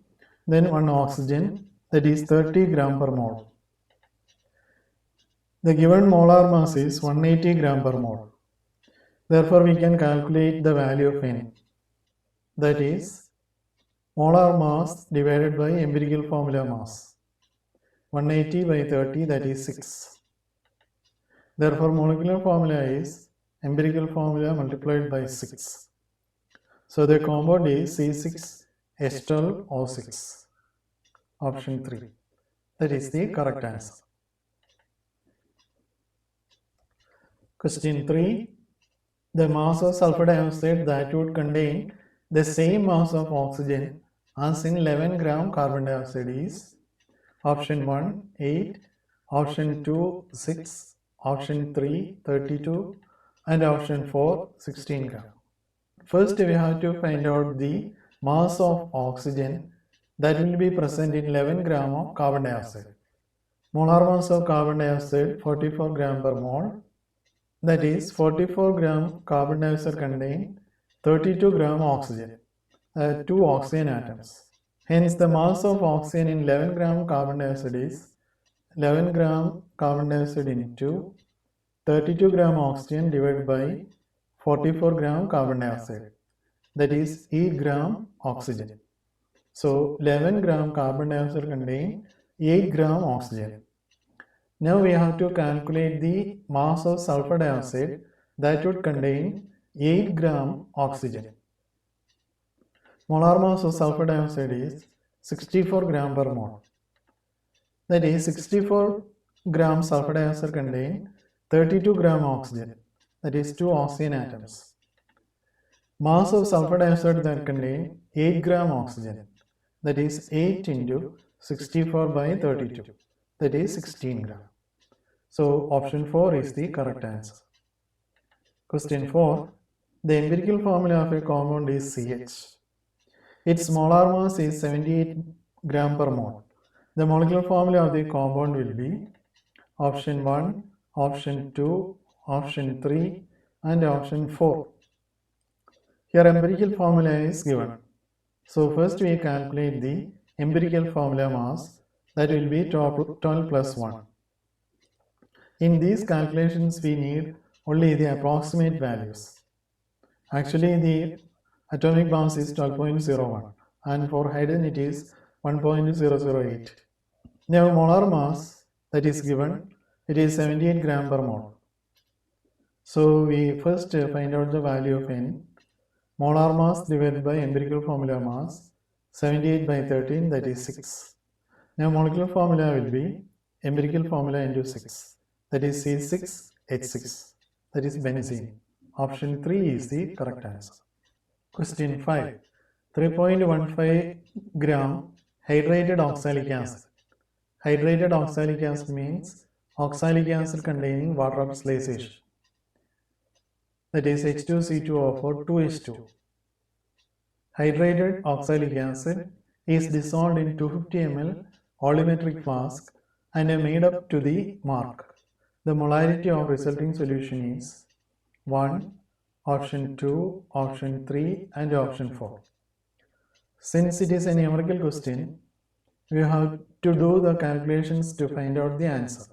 then 1 oxygen, that is 30 gram per mole. The given molar mass is 180 gram per mole. Therefore we can calculate the value of N. That is molar mass divided by empirical formula mass. 180 by 30, that is 6. Therefore molecular formula is empirical formula multiplied by 6. So the compound is C6H12O6. Option 3. That is the correct answer. Question 3. The mass of sulfur dioxide that would contain the same mass of oxygen as in 11 gram carbon dioxide is option 1 8, option 2 6, option 3 32, and option 4 16 gram. First we have to find out the mass of oxygen that will be present in 11 gram of carbon dioxide. Molar mass of carbon dioxide 44 gram per mole. That is 44 gram carbon dioxide contain 32 gram oxygen, 2 oxygen atoms. Hence the mass of oxygen in 11 gram carbon dioxide is 11 gram carbon dioxide into 32 gram oxygen divided by 44 gram carbon dioxide, that is E gram oxygen. So 11 gram carbon dioxide contain 8 gram oxygen. Now we have to calculate the mass of sulfur dioxide that would contain 8 gram oxygen. Molar mass of sulfur dioxide is 64 gram per mole. That is 64 gram sulfur dioxide contain 32 gram oxygen. That is 2 oxygen atoms. Mass of sulfur dioxide that contain 8 gram oxygen. That is 8 into 64 by 32. That is 16 gram. So option 4 is the correct answer. Question 4. The empirical formula of a compound is CH. Its molar mass is 78 gram per mole. The molecular formula of the compound will be option 1, option 2, option 3 and option 4. Here empirical formula is given. So first we calculate the empirical formula mass, that will be 12 plus 1. In these calculations we need only the approximate values. Actually the atomic mass is 12.01 and for hydrogen it is 1.008. Now molar mass that is given, it is 78 gram per mole. So we first find out the value of N. Molar mass divided by empirical formula mass, 78 by 13, that is 6. Now molecular formula will be empirical formula into 6, that is C6H6, that is benzene. Option 3 is the correct answer. Question 5. 3.15 gram hydrated oxalic acid. Hydrated oxalic acid means oxalic acid containing water oxidation. That is H2C2O4 2H2. Hydrated oxalic acid is dissolved in 250 ml volumetric flask and made up to the mark. The molarity of resulting solution is 1, option 2, option 3 and option 4. Since it is a numerical question, we have to do the calculations to find out the answer.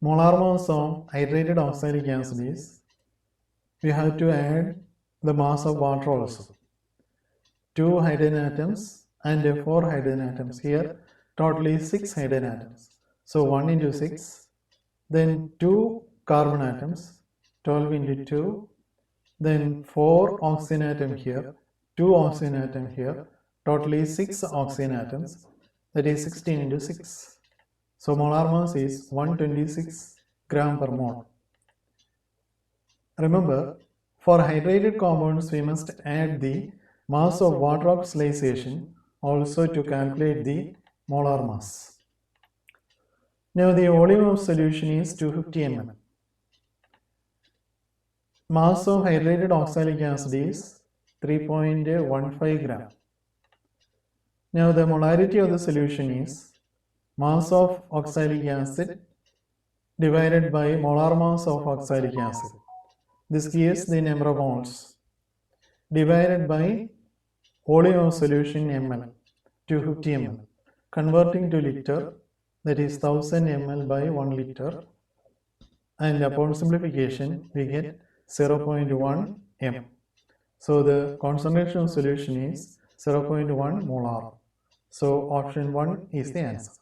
Molar mass of hydrated oxalic acid is, we have to add the mass of water also. 2 hydrogen atoms and 4 hydrogen atoms. Here totally 6 hydrogen atoms. So 1 into 6, then 2 carbon atoms, 12 into 2, then 4 oxygen atom here, 2 oxygen atom here, totally 6 oxygen atoms, that is 16 into 6. So molar mass is 126 gram per mole. Remember, for hydrated compounds we must add the mass of water oxidation also to calculate the molar mass. Now the volume of solution is 250 ml. Mass of hydrated oxalic acid is 3.15 gram. Now the molarity of the solution is mass of oxalic acid divided by molar mass of oxalic acid. This gives the number of moles divided by volume of solution ml, 250 ml. Converting to liter, that is 1000 ml by 1 liter, and upon simplification we get 0.1 m. So the concentration of solution is 0.1 molar. So option 1 is the answer.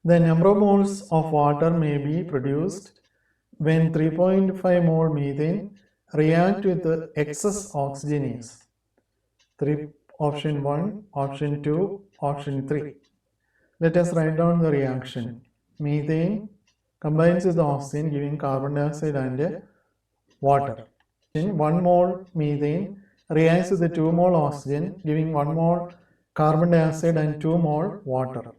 The number of moles of water may be produced when 3.5 mole methane react with the excess oxygen is option 1, option 2, option 3. Let us write down the reaction. Methane combines with oxygen giving carbon dioxide and water. 1 mole methane reacts with the 2 mole oxygen giving 1 mole carbon dioxide and 2 mole water.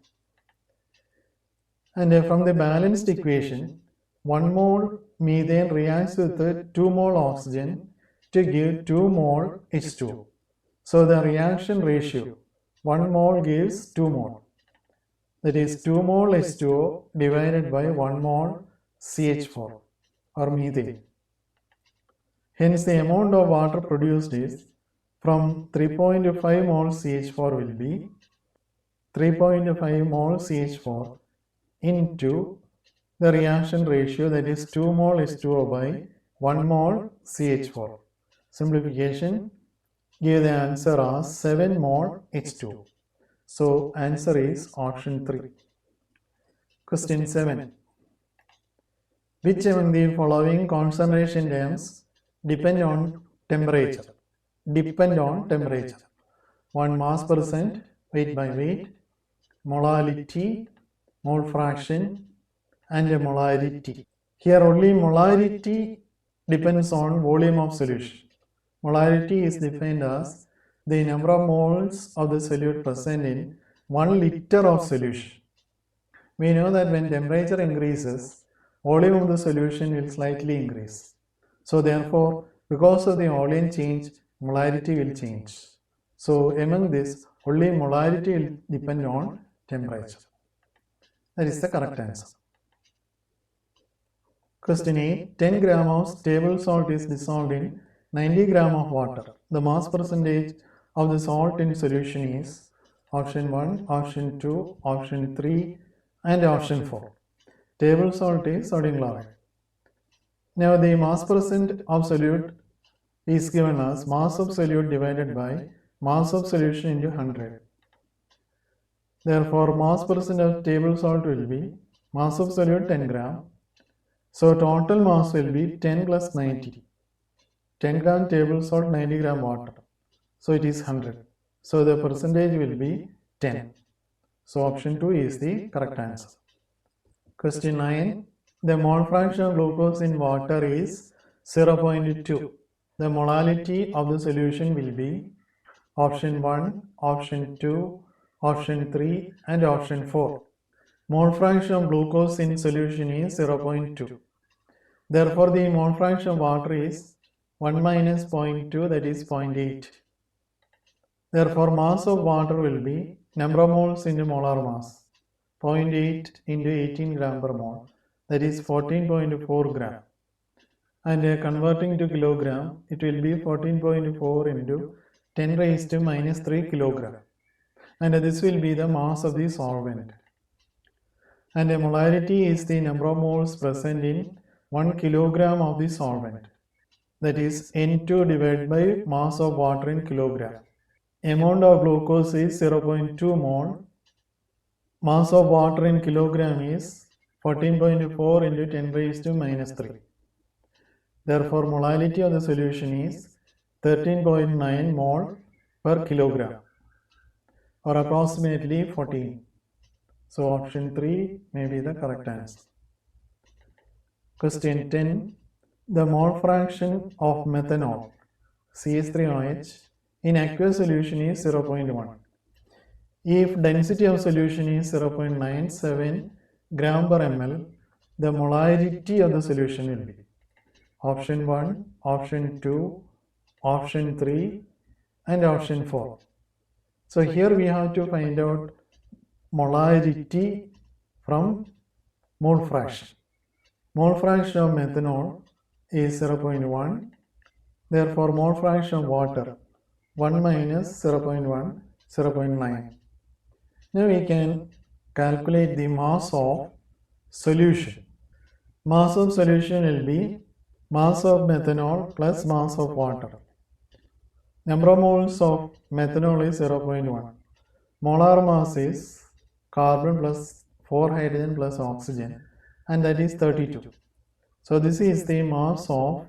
And from the balanced equation, 1 mole methane reacts with the 2 mole oxygen to give 2 mole H2O. So the reaction ratio, 1 mole gives 2 mole. That is 2 mole H2O divided by 1 mole CH4 or methane. Hence the amount of water produced is from 3.5 mole CH4 will be 3.5 mole CH4 into the reaction ratio, that is 2 mole H2O by 1 mole CH4. Simplification, give the answer as 7 mole H2. So answer is option 3. Question 7. Which among the following concentration terms depend on temperature? Depend on temperature. 1 mass percent, weight by weight, molality, mole fraction, and molarity. Here only molarity depends on volume of solution. Molarity is defined as the number of moles of the solute present in 1 liter of solution. We know that when temperature increases, volume of the solution will slightly increase. So therefore, because of the volume change, molarity will change. So among this, only molarity will depend on temperature. That is the correct answer. Question 8. 10 gram of table salt is dissolved in 90 gram of water. The mass percentage of the salt in solution is option 1, option 2, option 3, and option 4. Table salt is sodium chloride. Now the mass percent of solute is given as mass of solute divided by mass of solution into 100. Therefore, mass percent of table salt will be mass of solute 10 gram. So total mass will be 10 plus 90. 10 gram table salt, 90 gram water. So it is 100. So the percentage will be 10. So option 2 is the correct answer. Question 9. The mole fraction of glucose in water is 0.2. The molality of the solution will be option 1, option 2, option 3, and option 4. Mole fraction of glucose in solution is 0.2. Therefore, the mole fraction of water is 1 minus 0.2, that is 0.8. Therefore, mass of water will be number of moles into molar mass. 0.8 into 18 gram per mole, that is 14.4 gram. And converting to kilogram, it will be 14.4 into 10 raised to minus 3 kilogram. And this will be the mass of the solvent. And the molarity is the number of moles present in 1 kilogram of the solvent. That is N2 divided by mass of water in kilogram. Amount of glucose is 0.2 mole. Mass of water in kilogram is 14.4 into 10 raised to minus 3. Therefore, molality of the solution is 13.9 mole per kilogram, or approximately 14. So option 3 may be the correct answer. Question 10. The mole fraction of methanol, CH3OH, in aqueous solution is 0.1. If density of solution is 0.97 gram per ml, the molarity of the solution will be option 1, option 2, option 3, and option 4. So here we have to find out molarity from mole fraction. Mole fraction of methanol is 0.1. Therefore, mole fraction of water 1 minus 0.1, 0.9. Now we can calculate the mass of solution. Mass of solution will be mass of methanol plus mass of water. Number of moles of methanol is 0.1. Molar mass is carbon plus 4 hydrogen plus oxygen, and that is 32. So this is the mass of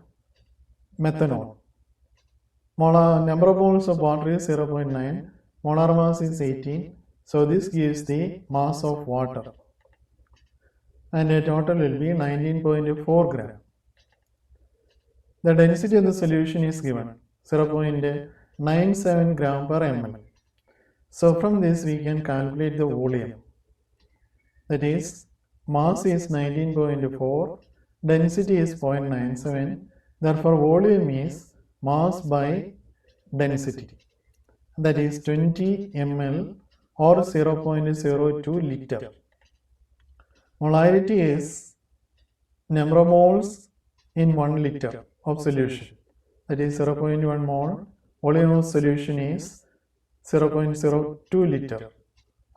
methanol. Number of moles of water is 0.9. Molar mass is 18. So this gives the mass of water. And the total will be 19.4 gram. The density of the solution is given 0.97 gram per ml. So from this we can calculate the volume. That is, mass is 19.4, density is 0.97. Therefore, volume is mass by density. That is 20 ml or 0.02 liter. Molarity is number of moles in 1 liter of solution. That is 0.1 mole. Volume of solution is 0.02 liter,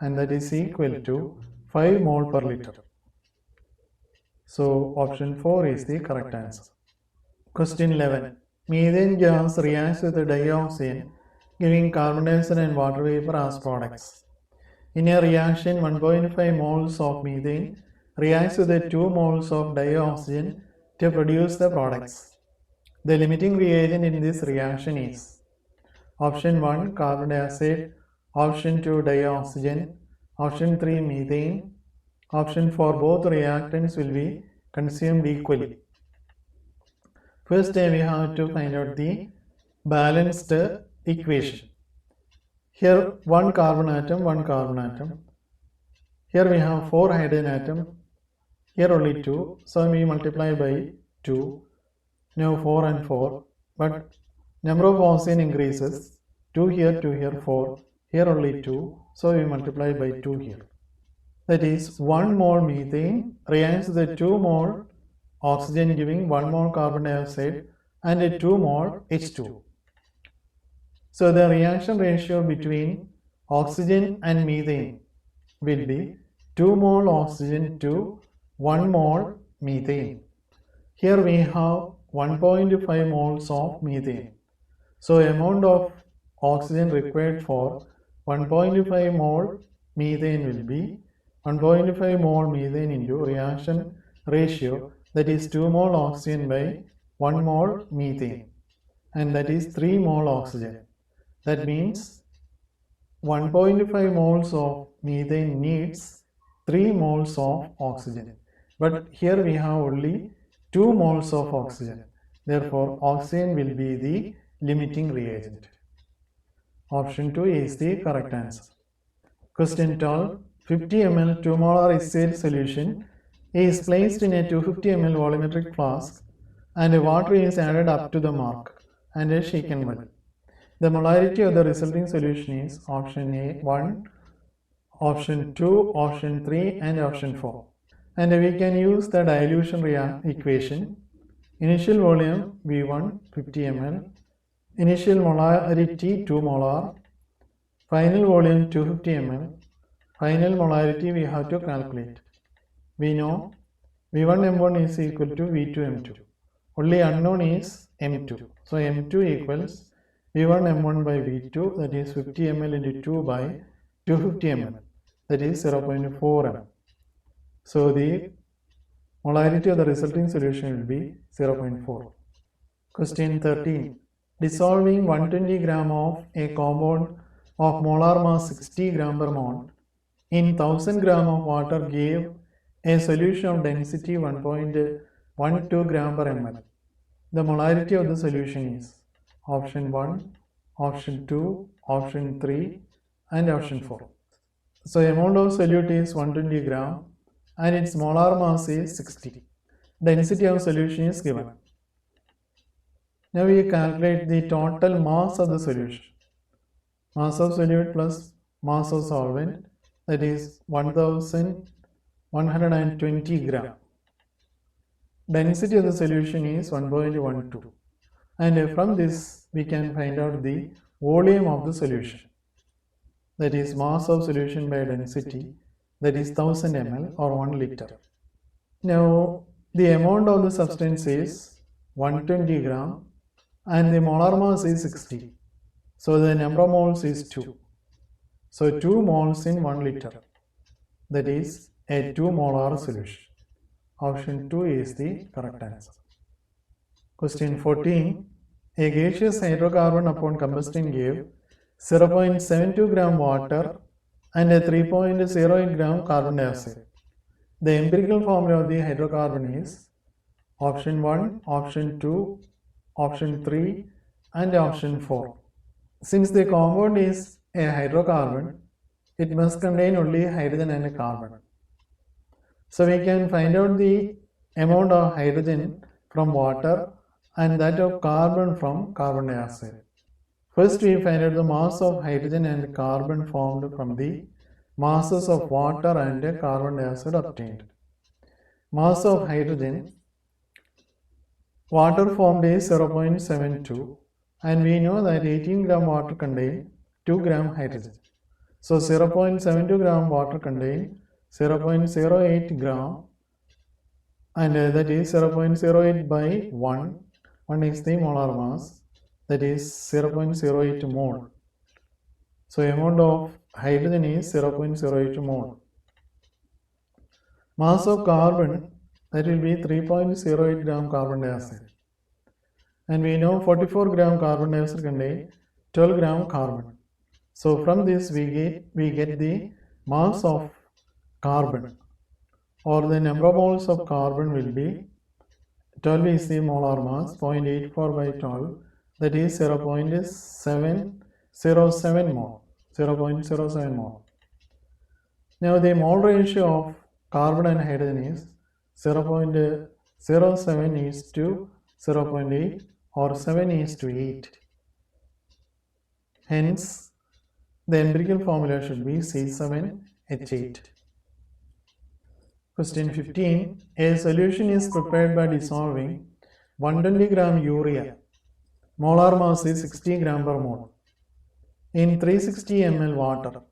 and that is equal to 5 mole per liter. So option 4 is the correct answer. Question 11. Methane gas reacts with dioxane giving carbon dioxide and water vapor as products. In a reaction, 1.5 moles of methane reacts with the 2 moles of dioxygen to produce the products. The limiting reagent in this reaction is option 1 carbon dioxide, option 2 dioxygen, option 3 methane, option 4 both reactants will be consumed equally. First we have to find out the balanced equation. Here one carbon atom. Here we have 4 hydrogen atoms. Here only 2. So we multiply by 2. Now 4 and 4. But number of oxygen increases. 2 here, 4. Here only 2. So we multiply by 2 here. That is 1 mole methane reacts with the 2 mole oxygen giving 1 mole carbon dioxide and a 2 mole H2. So the reaction ratio between oxygen and methane will be 2 mole oxygen to 1 mole methane. Here we have 1.5 moles of methane. So amount of oxygen required for 1.5 mole methane will be 1.5 mole methane into reaction ratio, that is 2 mole oxygen by 1 mole methane, and that is 3 mole oxygen. That means 1.5 moles of methane needs 3 moles of oxygen. But here we have only 2 moles of oxygen. Therefore, oxygen will be the limiting reagent. Option 2 is the correct answer. Question 12. 50 ml 2 molar HCl solution is placed in a 250 ml volumetric flask and water is added up to the mark and shaken well. The molarity of the resulting solution is option A 1, option 2, option 3 and option 4. And we can use the dilution equation. Initial volume V1 50 ml, initial molarity 2 molar, final volume 250 ml, final molarity we have to calculate. We know V1 M1 is equal to V2 M2. Only unknown is M2. So M2 equals V1 M1 by V2, that is 50 ml into 2 by 250 ml, that is 0.4 ml. So the molarity of the resulting solution will be 0.4. Question 13. Dissolving 120 gram of a compound of molar mass 60 gram per mole in 1000 gram of water gave a solution of density 1.12 gram per ml. The molarity of the solution is option 1, option 2, option 3 and option 4. So amount of solute is 120 gram and its molar mass is 60. Density of solution is given. Now we calculate the total mass of the solution. Mass of solute plus mass of solvent, that is 1120 gram. Density of the solution is 1.12. And from this we can find out the volume of the solution. That is mass of solution by density, that is 1000 ml or 1 liter. Now the amount of the substance is 120 gram and the molar mass is 60. So the number of moles is 2. So 2 moles in 1 liter. That is a 2 molar solution. Option 2 is the correct answer. Question 14. A gaseous hydrocarbon upon combustion gave 0.72 gram water and a 3.08 gram carbon dioxide. The empirical formula of the hydrocarbon is option 1, option 2, option 3 and option 4. Since the compound is a hydrocarbon, it must contain only hydrogen and carbon. So we can find out the amount of hydrogen from water and that of carbon from carbon dioxide. First we find out the mass of hydrogen and carbon formed from the masses of water and carbon dioxide obtained. Mass of hydrogen, water formed is 0.72 and we know that 18 gram water contain 2 gram hydrogen. So 0.72 gram water contain 0.08 gram and that is 0.08 by 1. 1 is the molar mass, that is 0.08 mole. So amount of hydrogen is 0.08 mole. Mass of carbon, that will be 3.08 gram carbon dioxide. And we know 44 gram carbon dioxide contain 12 gram carbon. So from this we get the mass of carbon, or the number of moles of carbon will be 12 is the molar mass, 0.84 by 12, that is 0.707 mole. 0.07 mole. Now the mole ratio of carbon and hydrogen is 0.07 is to 0.8 or 7 is to 8. Hence, the empirical formula should be C7H8. Question 15. A solution is prepared by dissolving 120 gram urea. Molar mass is 60 gram per mole in 360 ml water.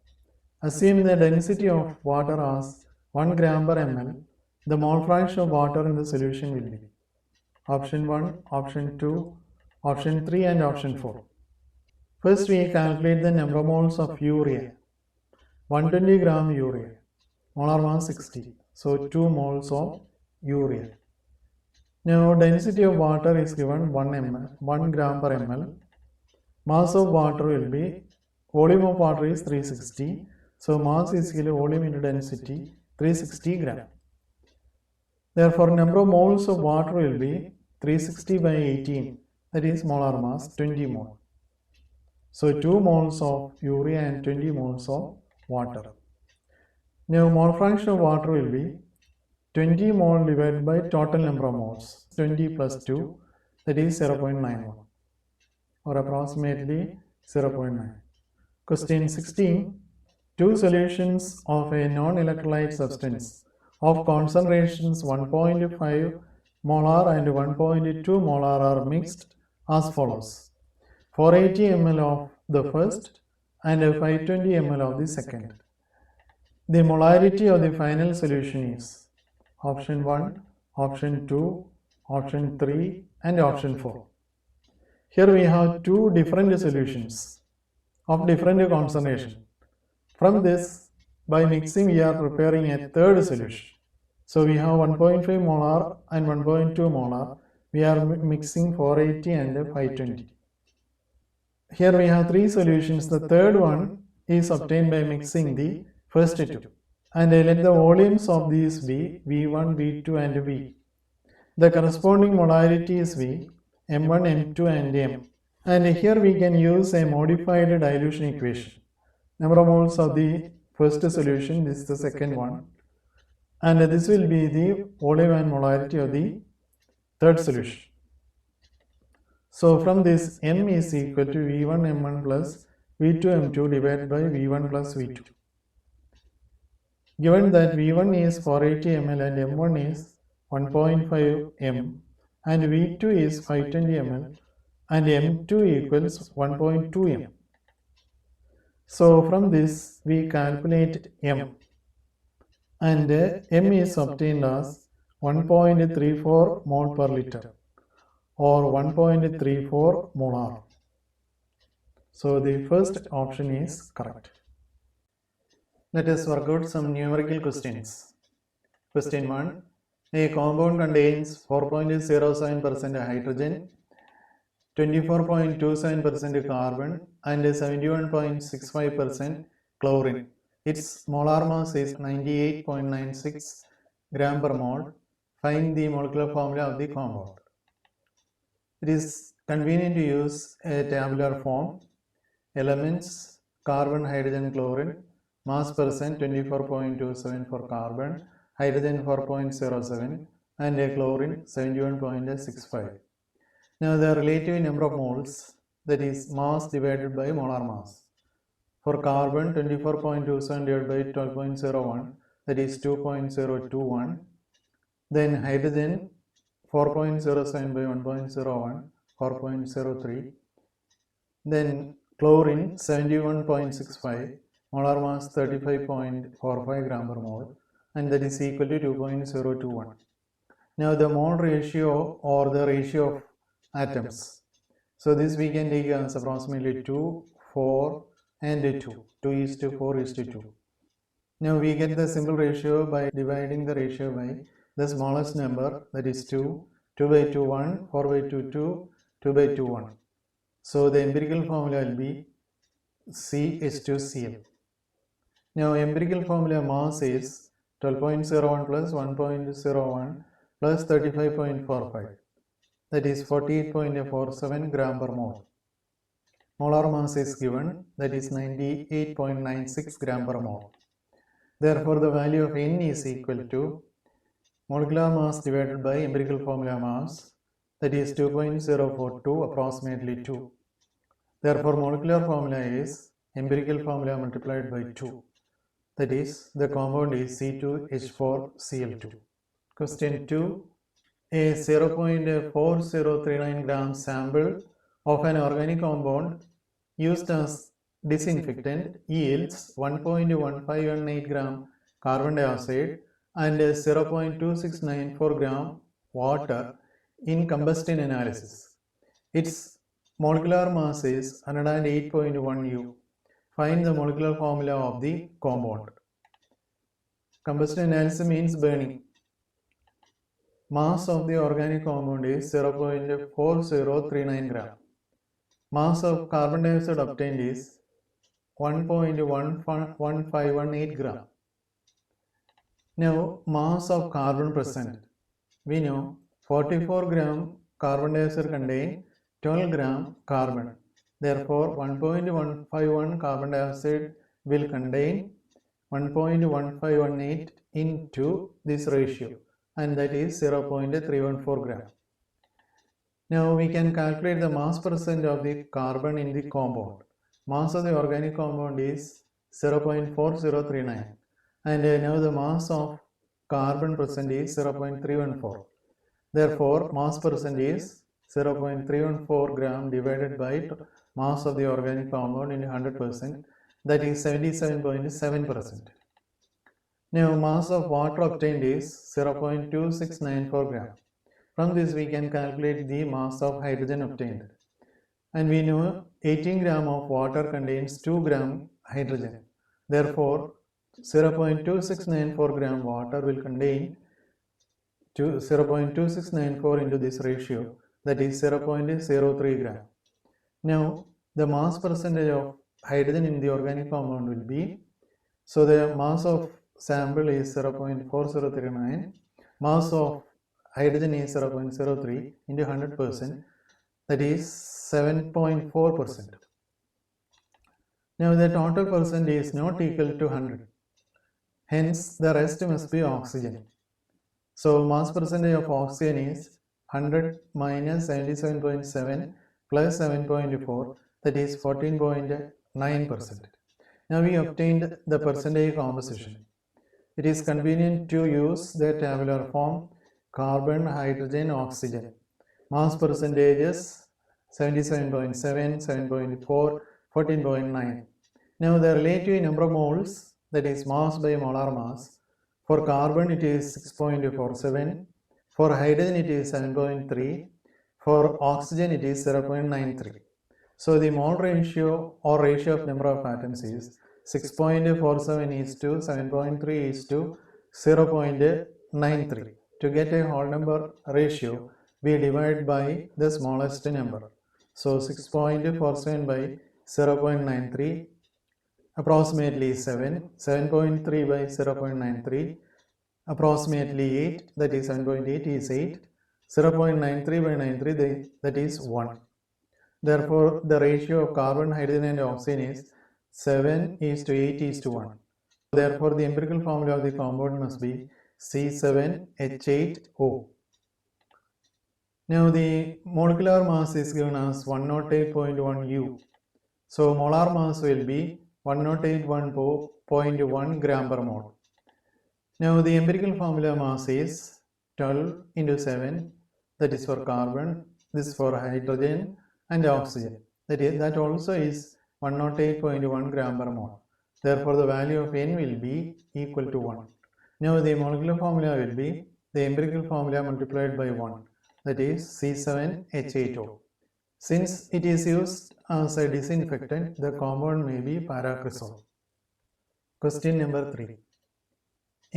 Assume the density of water as 1 gram per ml. The mole fraction of water in the solution will be option 1, option 2, option 3 and option 4. First we calculate the number of moles of urea. 120 gram urea. Molar mass 60. So 2 moles of urea. Now density of water is given 1 gram per ml. Mass of water will be, volume of water is 360. So mass is equal to volume into density 360 gram. Therefore number of moles of water will be 360 by 18, that is molar mass 20 mole. So 2 moles of urea and 20 moles of water. Now mole fraction of water will be 20 mole divided by total number of moles, 20 plus 2, that is 0.91 or approximately 0.9. Question 16. Two solutions of a non-electrolyte substance of concentrations 1.5 molar and 1.2 molar are mixed as follows. 480 ml of the first and 520 ml of the second. The molarity of the final solution is option 1, option 2, option 3 and option 4. Here we have two different solutions of different concentration. From this, by mixing we are preparing a third solution. So we have 1.5 molar and 1.2 molar. We are mixing 480 and 520. Here we have three solutions. The third one is obtained by mixing the first two. And let the volumes of these be V1, V2 and V. The corresponding molarity is V, M1, M2 and M. And here we can use a modified dilution equation. Number of moles of the first solution, this is the second one. And this will be the volume and molarity of the third solution. So from this, M is equal to V1 M1 plus V2 M2 divided by V1 plus V2. Given that V1 is 480 ml and M1 is 1.5 M and V2 is 520 ml and M2 equals 1.2 M. So from this we calculate M, and M is obtained as 1.34 mole per liter or 1.34 molar. So the first option is correct. Let us work out some numerical questions. Question 1. A compound contains 4.07% hydrogen, 24.27% carbon and 71.65% chlorine. Its molar mass is 98.96 gram per mole. Find the molecular formula of the compound. It is convenient to use a tabular form. Elements: carbon, hydrogen, chlorine. Mass percent 24.27 for carbon, hydrogen 4.07 and chlorine 71.65. Now the relative number of moles, that is mass divided by molar mass. For carbon 24.27 divided by 12.01, that is 2.021. Then hydrogen 4.07 by 1.01, 4.03. Then chlorine 71.65, molar mass 35.45 gram per mole, and that is equal to 2.021. Now the mole ratio or the ratio of atoms. So this we can take as approximately 2, 4 and 2. 2 is to 4 is to 2. Now we get the simple ratio by dividing the ratio by the smallest number, that is 2, 2 by 2 1, 4 by 2 2, 2 by 2 1. So the empirical formula will be C is to Cl. Now empirical formula mass is 12.01 plus 1.01 plus 35.45, that is 48.47 gram per mole. Molar mass is given, that is 98.96 gram per mole. Therefore the value of N is equal to molecular mass divided by empirical formula mass, that is 2.042 approximately 2. Therefore molecular formula is empirical formula multiplied by 2. That is, the compound is C2H4Cl2. Question 2. A 0.4039 gram sample of an organic compound used as disinfectant yields 1.1518 gram carbon dioxide and 0.2694 gram water in combustion analysis. Its molecular mass is 108.1 U. Find the molecular formula of the compound. Combustion analysis means burning. Mass of the organic compound is 0.4039 gram. Mass of carbon dioxide obtained is 1.1518 gram. Now mass of carbon present. We know 44 gram carbon dioxide contain 12 gram carbon. Therefore 1.151 carbon dioxide will contain 1.1518 into this ratio, and that is 0.314 gram. Now we can calculate the mass percent of the carbon in the compound. Mass of the organic compound is 0.4039, and now the mass of carbon present is 0.314. Therefore mass percent is 0.314 gram divided by mass of the organic compound in 100%, that is 77.7%. Now mass of water obtained is 0.2694 gram. From this we can calculate the mass of hydrogen obtained. And we know 18 gram of water contains 2 gram hydrogen. Therefore 0.2694 gram water will contain 0.2694 into this ratio, that is 0.03 gram. Now the mass percentage of hydrogen in the organic compound will be, so the mass of sample is 0.4039, mass of hydrogen is 0.03 into 100%, that is 7.4%. Now the total percent is not equal to 100, hence the rest must be oxygen. So mass percentage of oxygen is 100 minus 77.7 plus 7.4, that is 14.9%. Now we obtained the percentage composition. It is convenient to use the tabular form: carbon, hydrogen, oxygen. Mass percentages 77.7, 7.4, 14.9. Now the relative number of moles, that is mass by molar mass. For carbon it is 6.47, for hydrogen it is 7.3, for oxygen it is 0.93. So the mole ratio or ratio of number of atoms is 6.47 is to 7.3 is to 0.93. To get a whole number ratio, we divide by the smallest number. So 6.47 by 0.93, approximately 7, 7.3 by 0.93, approximately 8, that is 7.8 is 8, 0.93 by 93, that is 1. Therefore, the ratio of carbon, hydrogen and oxygen is 7 is to 8 is to 1. Therefore, the empirical formula of the compound must be C7H8O. Now, the molecular mass is given as 108.1 U. So, molar mass will be 108.1 gram per mole. Now, the empirical formula mass is 12 into 7, that is for carbon, this is for hydrogen and oxygen. That also is 108.1 gram per mole. Therefore, the value of N will be equal to 1. Now, the molecular formula will be the empirical formula multiplied by 1, that is C7H8O. Since it is used as a disinfectant, the compound may be paracresol. Question number 3.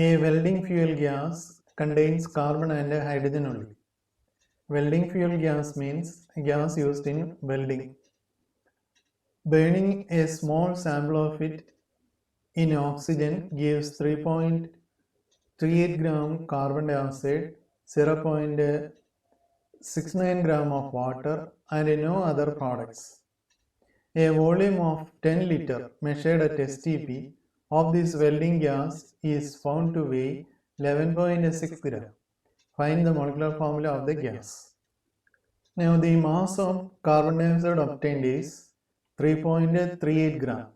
A welding fuel gas contains carbon and hydrogen only. Welding fuel gas means gas used in welding. Burning a small sample of it in oxygen gives 3.38 gram carbon dioxide, 0.69 gram of water, and no other products. A volume of 10 liter measured at STP of this welding gas is found to weigh 11.6 gram. Find the molecular formula of the gas. Now the mass of carbon dioxide obtained is 3.38 gram.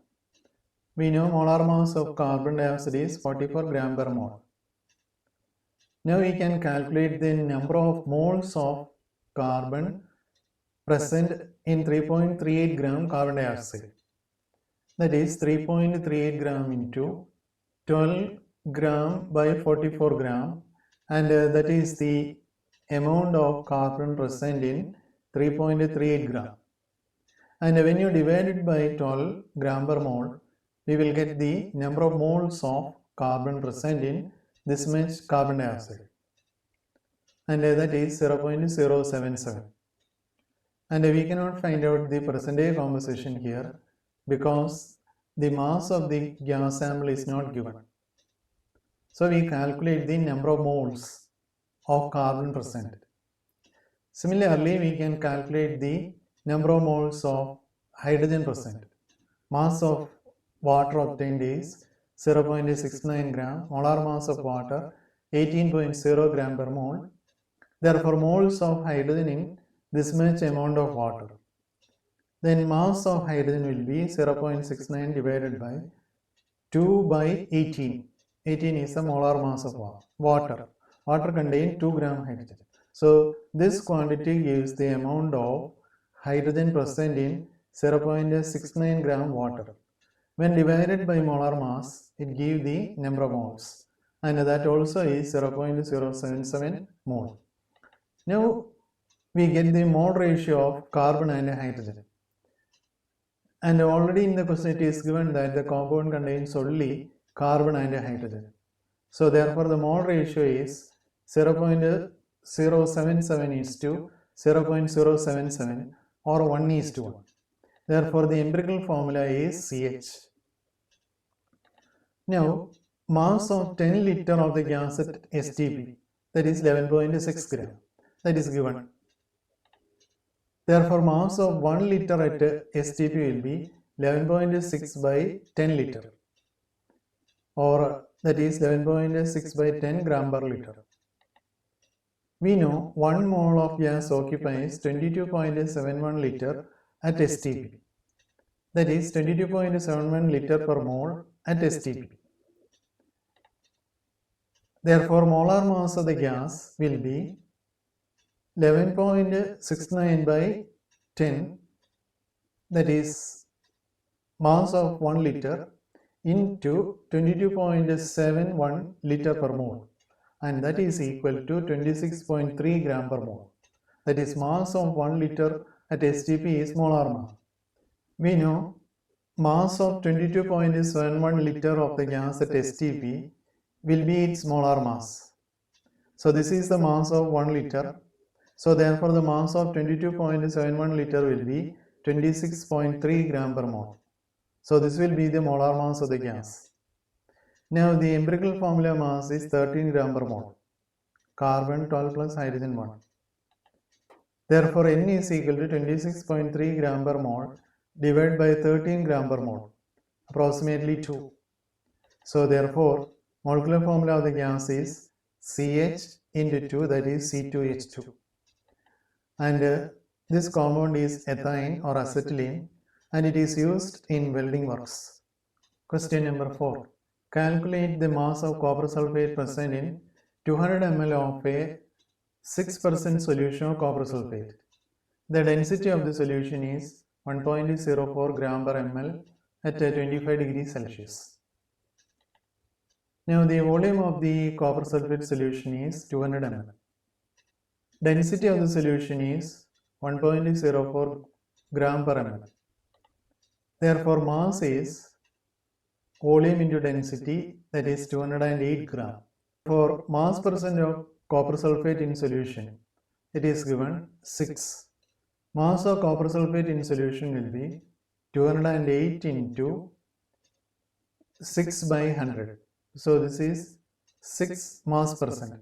We know molar mass of carbon dioxide is 44 gram per mole. Now we can calculate the number of moles of carbon present in 3.38 gram carbon dioxide. That is 3.38 gram into 12 gram by 44 gram, and that is the amount of carbon present in 3.38 gram. And when you divide it by 12 gram per mole, we will get the number of moles of carbon present in this much carbon dioxide, and that is 0.077. And we cannot find out the percentage composition here because the mass of the gas sample is not given. So we calculate the number of moles of carbon present. Similarly, we can calculate the number of moles of hydrogen present. Mass of water obtained is 0.69 gram, molar mass of water 18.0 gram per mole. Therefore, moles of hydrogen in this much amount of water. Then mass of hydrogen will be 0.69 divided by 2 by 18. 18 is the molar mass of water. Water contains 2 gram hydrogen. So this quantity gives the amount of hydrogen present in 0.69 gram water. When divided by molar mass, it gives the number of moles, and that also is 0.077 mole. Now we get the mole ratio of carbon and hydrogen. And already in the question it is given that the compound contains only carbon and hydrogen. So therefore the mole ratio is 0.077 is to 0.077 or 1 is to 1. Therefore the empirical formula is CH. Now mass of 10 liter of the gas at STP, that is 11.6 gram, that is given. Therefore mass of 1 liter at STP will be 11.6 by 10 liter, or that is 11.6 by 10 gram per liter. We know 1 mole of gas occupies 22.71 liter at STP. That is 22.71 liter per mole at STP. Therefore, molar mass of the gas will be 11.69 by 10, that is mass of 1 liter into 22.71 liter per mole, and that is equal to 26.3 gram per mole. That is mass of 1 liter at STP is molar mass. We know mass of 22.71 liter of the gas at STP will be its molar mass. So this is the mass of 1 liter. So therefore the mass of 22.71 liter will be 26.3 gram per mole. So this will be the molar mass of the gas. Now the empirical formula mass is 13 gram per mole. Carbon 12 plus hydrogen 1. Therefore N is equal to 26.3 gram per mole divided by 13 gram per mole, approximately 2. So therefore molecular formula of the gas is CH into 2, that is C2H2. And this compound is ethane or acetylene, and it is used in welding works. Question number 4. Calculate the mass of copper sulfate present in 200 ml of a 6% solution of copper sulfate. The density of the solution is 1.04 gram per ml at 25 degrees Celsius. Now the volume of the copper sulfate solution is 200 ml. Density of the solution is 1.04 gram per ml. Therefore, mass is volume into density, that is 208 gram. For mass percent of copper sulfate in solution, it is given 6. Mass of copper sulfate in solution will be 208 into 6 by 100. So this is 6 mass percent.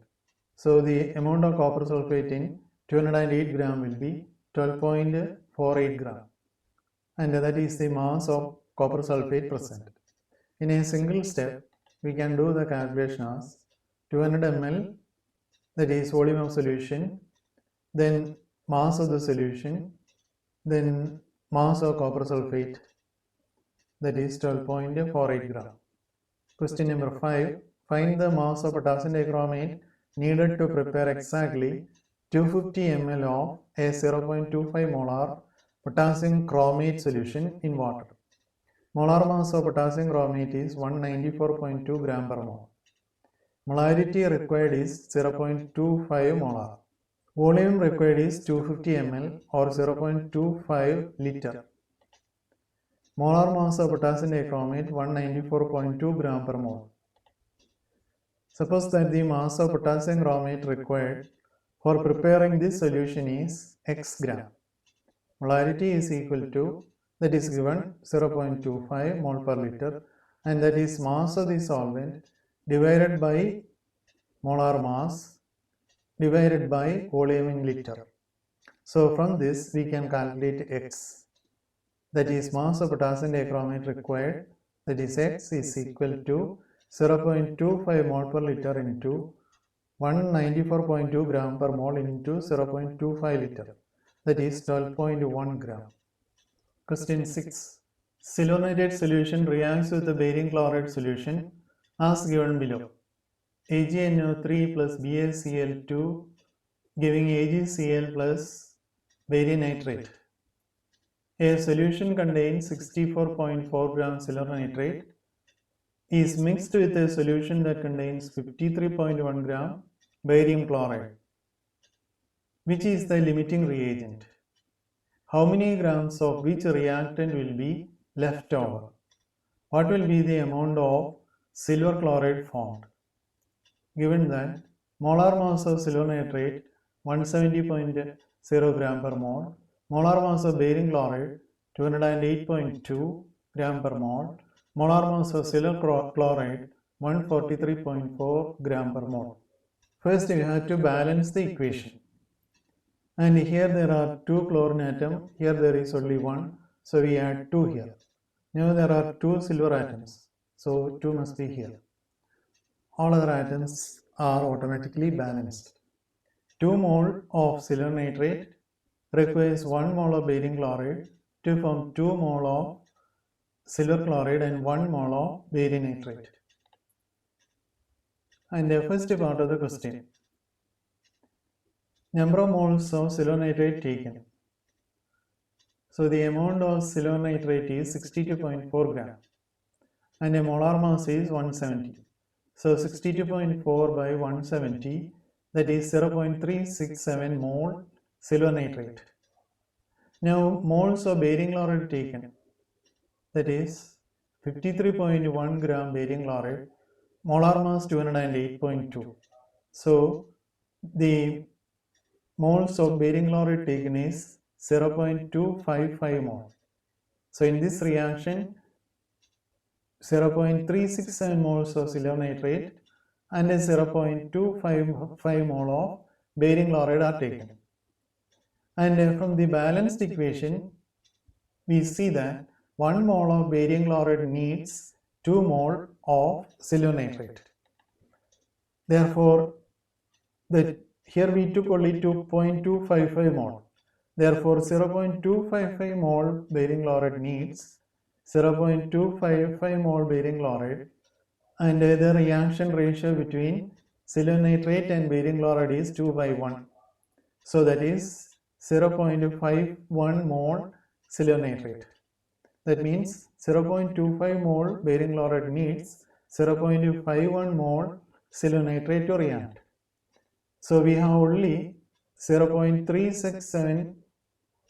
So the amount of copper sulfate in 208 gram will be 12.48 gram. And that is the mass of copper sulfate present. In a single step, we can do the calculation as 200 ml, that is volume of solution, then mass of the solution, then mass of copper sulfate, that is 12.48 gram. Question number 5. Find the mass of potassium dichromate needed to prepare exactly 250 ml of a 0.25 molar potassium chromate solution in water. Molar mass of potassium chromate is 194.2 gram per mole. Molarity required is 0.25 molar. Volume required is 250 ml or 0.25 liter. Molar mass of potassium dichromate 194.2 gram per mole. Suppose that the mass of potassium chromate required for preparing this solution is x gram. Molarity is equal to, that is given 0.25 mole per liter, and that is mass of the solvent divided by molar mass divided by volume in liter. So from this we can calculate x, that is mass of potassium dichromate required, that is x is equal to 0.25 mole per liter into 194.2 gram per mole into 0.25 liter, that is 12.1 gram. Question 6. Silver nitrate solution reacts with the barium chloride solution as given below. AgNO3 plus BaCl2 giving AgCl plus barium nitrate. A solution contains 64.4 gram silver nitrate is mixed with a solution that contains 53.1 gram barium chloride. Which is the limiting reagent? How many grams of which reactant will be left over? What will be the amount of silver chloride formed? Given that molar mass of silver nitrate 170.0 gram per mole, molar mass of barium chloride 208.2 gram per mole, molar mass of silver chloride 143.4 gram per mole. First we have to balance the equation. And here there are 2 chlorine atoms, here there is only 1, so we add 2 here. Now there are 2 silver atoms, so 2 must be here. All other atoms are automatically balanced. 2 mole of silver nitrate requires 1 mole of barium chloride to form 2 mole of silver chloride and 1 mole of barium nitrate. And the first part of the question. Number of moles of silver nitrate taken. So the amount of silver nitrate is 62.4 gram and a molar mass is 170. So 62.4 by 170, that is 0.367 mole silver nitrate. Now moles of barium chloride taken, that is 53.1 gram barium chloride, molar mass 208.2. So the moles of barium chloride taken is 0.255 mole. So in this reaction 0.367 moles of silver nitrate and 0.255 mole of barium chloride are taken. And from the balanced equation we see that 1 mole of barium chloride needs 2 mole of silver nitrate. Therefore here we took only 2.255 mole. Therefore 0.255 mole barium chloride needs 0.255 mole barium chloride, and the reaction ratio between silver nitrate and barium chloride is 2 by 1. So that is 0.51 mole silver nitrate. That means 0.25 mole barium chloride needs 0.51 mole silver nitrate to react. So we have only 0.367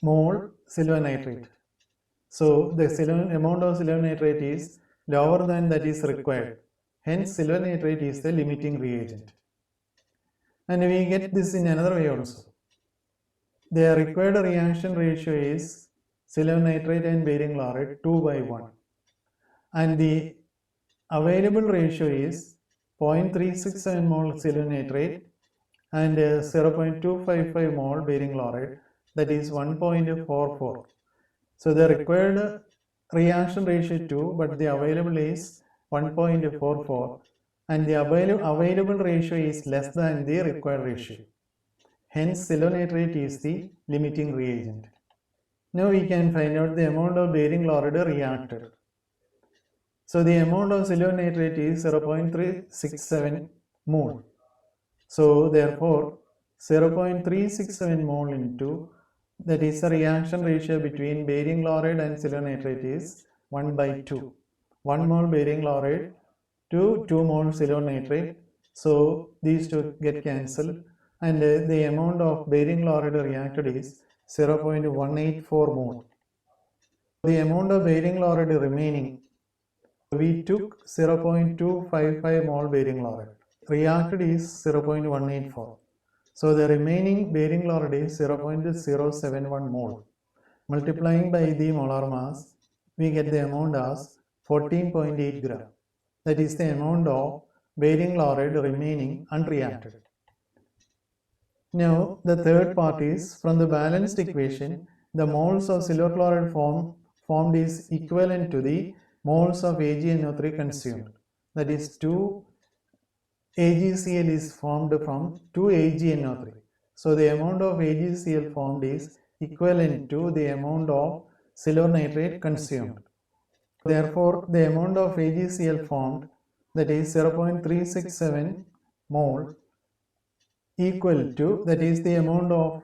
mole silver nitrate. So the amount of silver nitrate is lower than that is required. Hence silver nitrate is the limiting reagent. And we get this in another way also. The required reaction ratio is silver nitrate and barium chloride 2:1. And the available ratio is 0.367 mole silver nitrate and 0.255 mole barium chloride, that is 1.44. So the required reaction ratio 2, but the available is 1.44, and the available ratio is less than the required ratio. Hence silver nitrate is the limiting reagent. Now we can find out the amount of barium chloride reacted. So the amount of silver nitrate is 0.367 mole. So therefore 0.367 mole into, that is the reaction ratio between barium chloride and silver nitrate is 1/2. 1 mole barium chloride to 2 mole silver nitrate. So these two get cancelled, and the amount of barium chloride reacted is 0.184 mole. The amount of barium chloride remaining, we took 0.255 mole barium chloride. Reacted is 0.184. So the remaining barium chloride is 0.071 mole. Multiplying by the molar mass, we get the amount as 14.8 gram. That is the amount of barium chloride remaining unreacted. Now the third part is, from the balanced equation, the moles of silver chloride formed is equivalent to the moles of AgNO3 consumed. That is 2 AgCl is formed from 2 AgNO3. So the amount of AgCl formed is equivalent to the amount of silver nitrate consumed. Therefore, the amount of AgCl formed, that is 0.367 mole, equal to, that is the amount of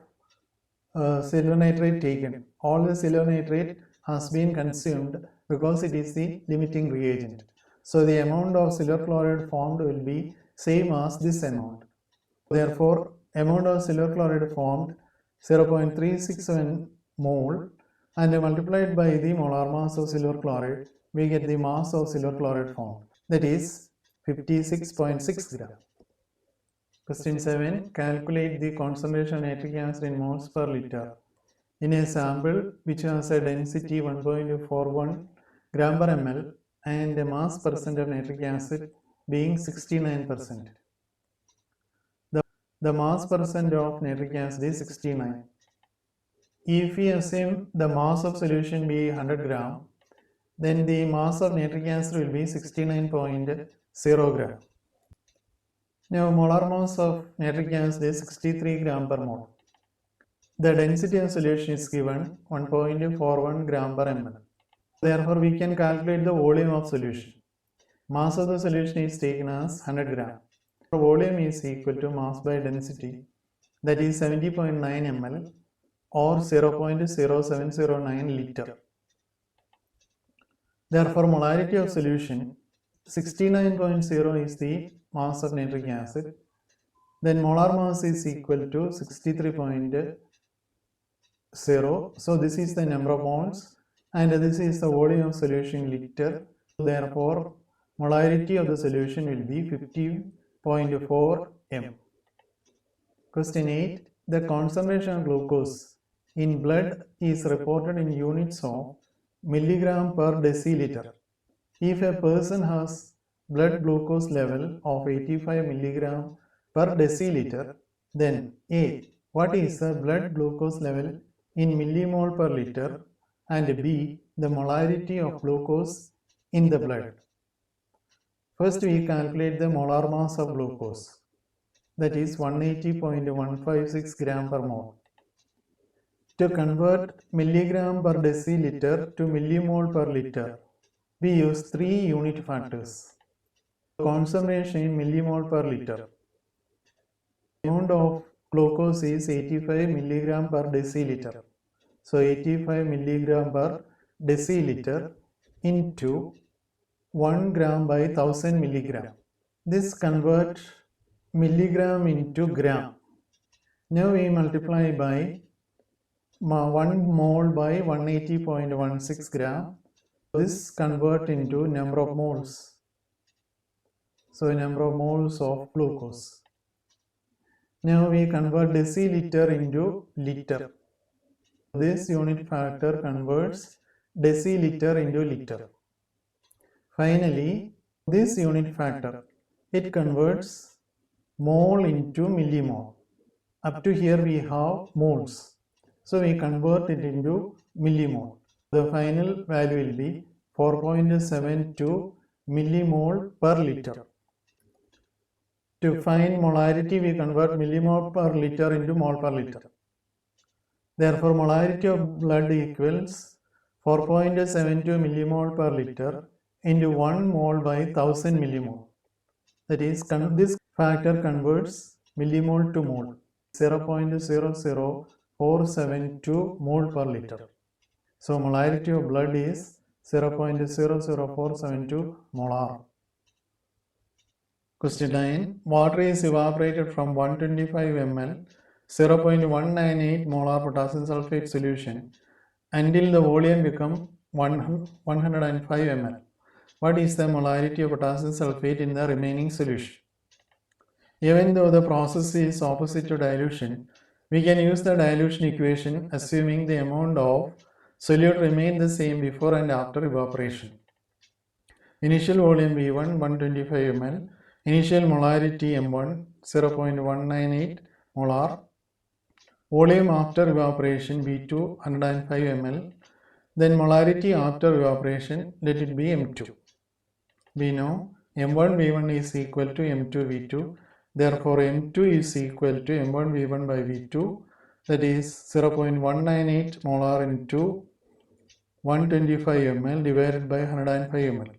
silver nitrate taken. All the silver nitrate has been consumed because it is the limiting reagent. So the amount of silver chloride formed will be same as this amount. Therefore, amount of silver chloride formed 0.367 mole, and multiplied by the molar mass of silver chloride, we get the mass of silver chloride formed, that is 56.6 gram. Question 7. Calculate the concentration of nitric acid in moles per liter in a sample which has a density 1.41 gram per ml and a mass percent of nitric acid being 69%. The mass percent of nitric acid is 69. If we assume the mass of solution be 100 gram, then the mass of nitric acid will be 69.0 gram. Now molar mass of nitric acid is 63 gram per mole. The density of solution is given 1.41 gram per ml. Therefore, we can calculate the volume of solution. Mass of the solution is taken as 100 gram. Volume is equal to mass by density, that is 70.9 ml or 0.0709 liter. Therefore, molarity of solution 69.0 is the mass of nitric acid. Then molar mass is equal to 63.0. So this is the number of moles, and this is the volume of solution in liter. Therefore, molarity of the solution will be 50.4 m. Question 8. The concentration of glucose in blood is reported in units of milligram per deciliter. If a person has blood glucose level of 85 milligram per deciliter, then A. What is the blood glucose level in millimole per liter, and B. the molarity of glucose in the blood. First we calculate the molar mass of glucose, that is 180.156 gram per mole. To convert milligram per deciliter to millimole per liter, we use 3 unit factors. Concentration in millimole per liter. The amount of glucose is 85 milligram per deciliter. So 85 milligram per deciliter into 1 gram by 1000 milligram. This converts milligram into gram. Now we multiply by 1 mole by 180.16 gram. This convert into number of moles. So number of moles of glucose. Now we convert deciliter into liter. This unit factor converts deciliter into liter. Finally, this unit factor, it converts mole into millimole. Up to here we have moles. So we convert it into millimole. The final value will be 4.72 millimole per liter. To find molarity, we convert millimole per liter into mole per liter. Therefore, molarity of blood equals 4.72 millimole per liter into 1 mole by 1000 millimole. That is, this factor converts millimole to mole. 0.00472 mole per liter. So molarity of blood is 0.00472 molar. Question 9. Water is evaporated from 125 ml 0.198 molar potassium sulfate solution until the volume becomes 105 ml. What is the molarity of potassium sulfate in the remaining solution? Even though the process is opposite to dilution, we can use the dilution equation assuming the amount of solute remains the same before and after evaporation. Initial volume V1 125 ml, initial molarity M1 0.198 molar, volume after evaporation V2 105 ml, then molarity after evaporation, let it be M2. We know M1 V1 is equal to M2 V2. Therefore, M2 is equal to M1 V1 by V2, that is 0.198 molar into 125 ml divided by 105 ml.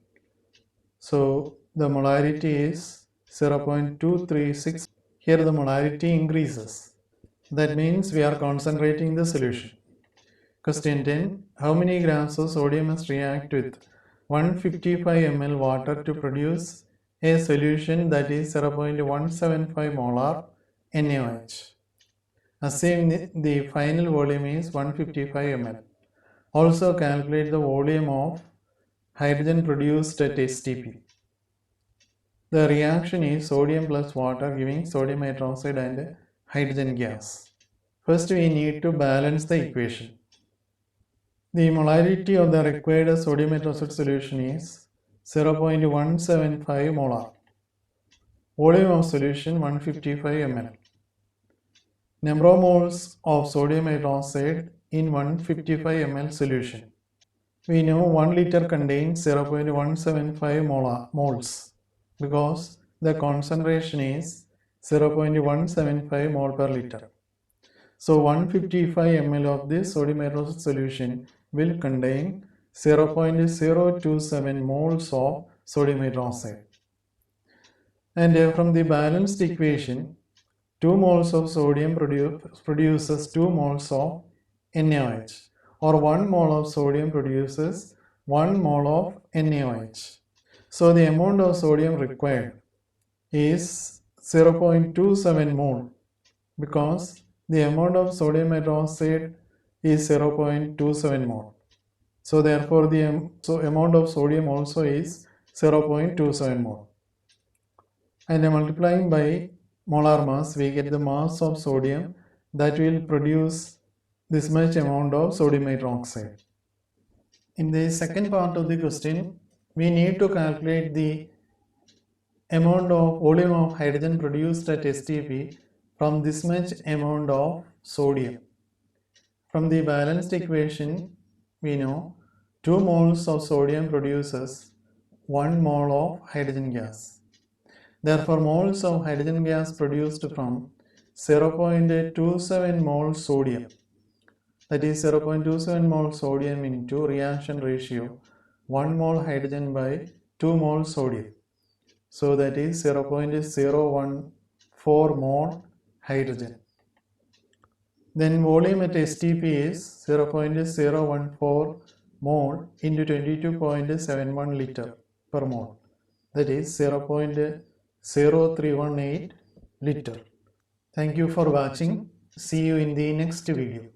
So, the molarity is 0.236. Here the molarity increases. That means we are concentrating the solution. Question 10. How many grams of sodium must react with 155 ml water to produce a solution that is 0.175 molar NaOH? Assume the final volume is 155 ml. Also calculate the volume of hydrogen produced at STP. The reaction is sodium plus water giving sodium hydroxide and hydrogen gas. First we need to balance the equation. The molarity of the required sodium hydroxide solution is 0.175 molar. Volume of solution 155 ml. Number of moles of sodium hydroxide in 155 ml solution. We know 1 liter contains 0.175 moles because the concentration is 0.175 mole per liter. So 155 ml of this sodium hydroxide solution will contain 0.027 moles of sodium hydroxide. And from the balanced equation, 2 moles of sodium produces 2 moles of NaOH, or 1 mole of sodium produces 1 mole of NaOH. So the amount of sodium required is 0.27 mole because the amount of sodium hydroxide is 0.27 mole. So therefore the amount of sodium also is 0.27 mole. And multiplying by molar mass, we get the mass of sodium that will produce this much amount of sodium hydroxide. In the second part of the question, we need to calculate the amount of volume of hydrogen produced at STP from this much amount of sodium. From the balanced equation, we know 2 moles of sodium produces 1 mole of hydrogen gas. Therefore, moles of hydrogen gas produced from 0.27 mole sodium, that is 0.27 mole sodium into reaction ratio 1 mole hydrogen by 2 mole sodium. So that is 0.014 mole hydrogen. Then volume at STP is 0.014 mole into 22.71 liter per mole. That is 0.0318 liter. Thank you for watching. See you in the next video.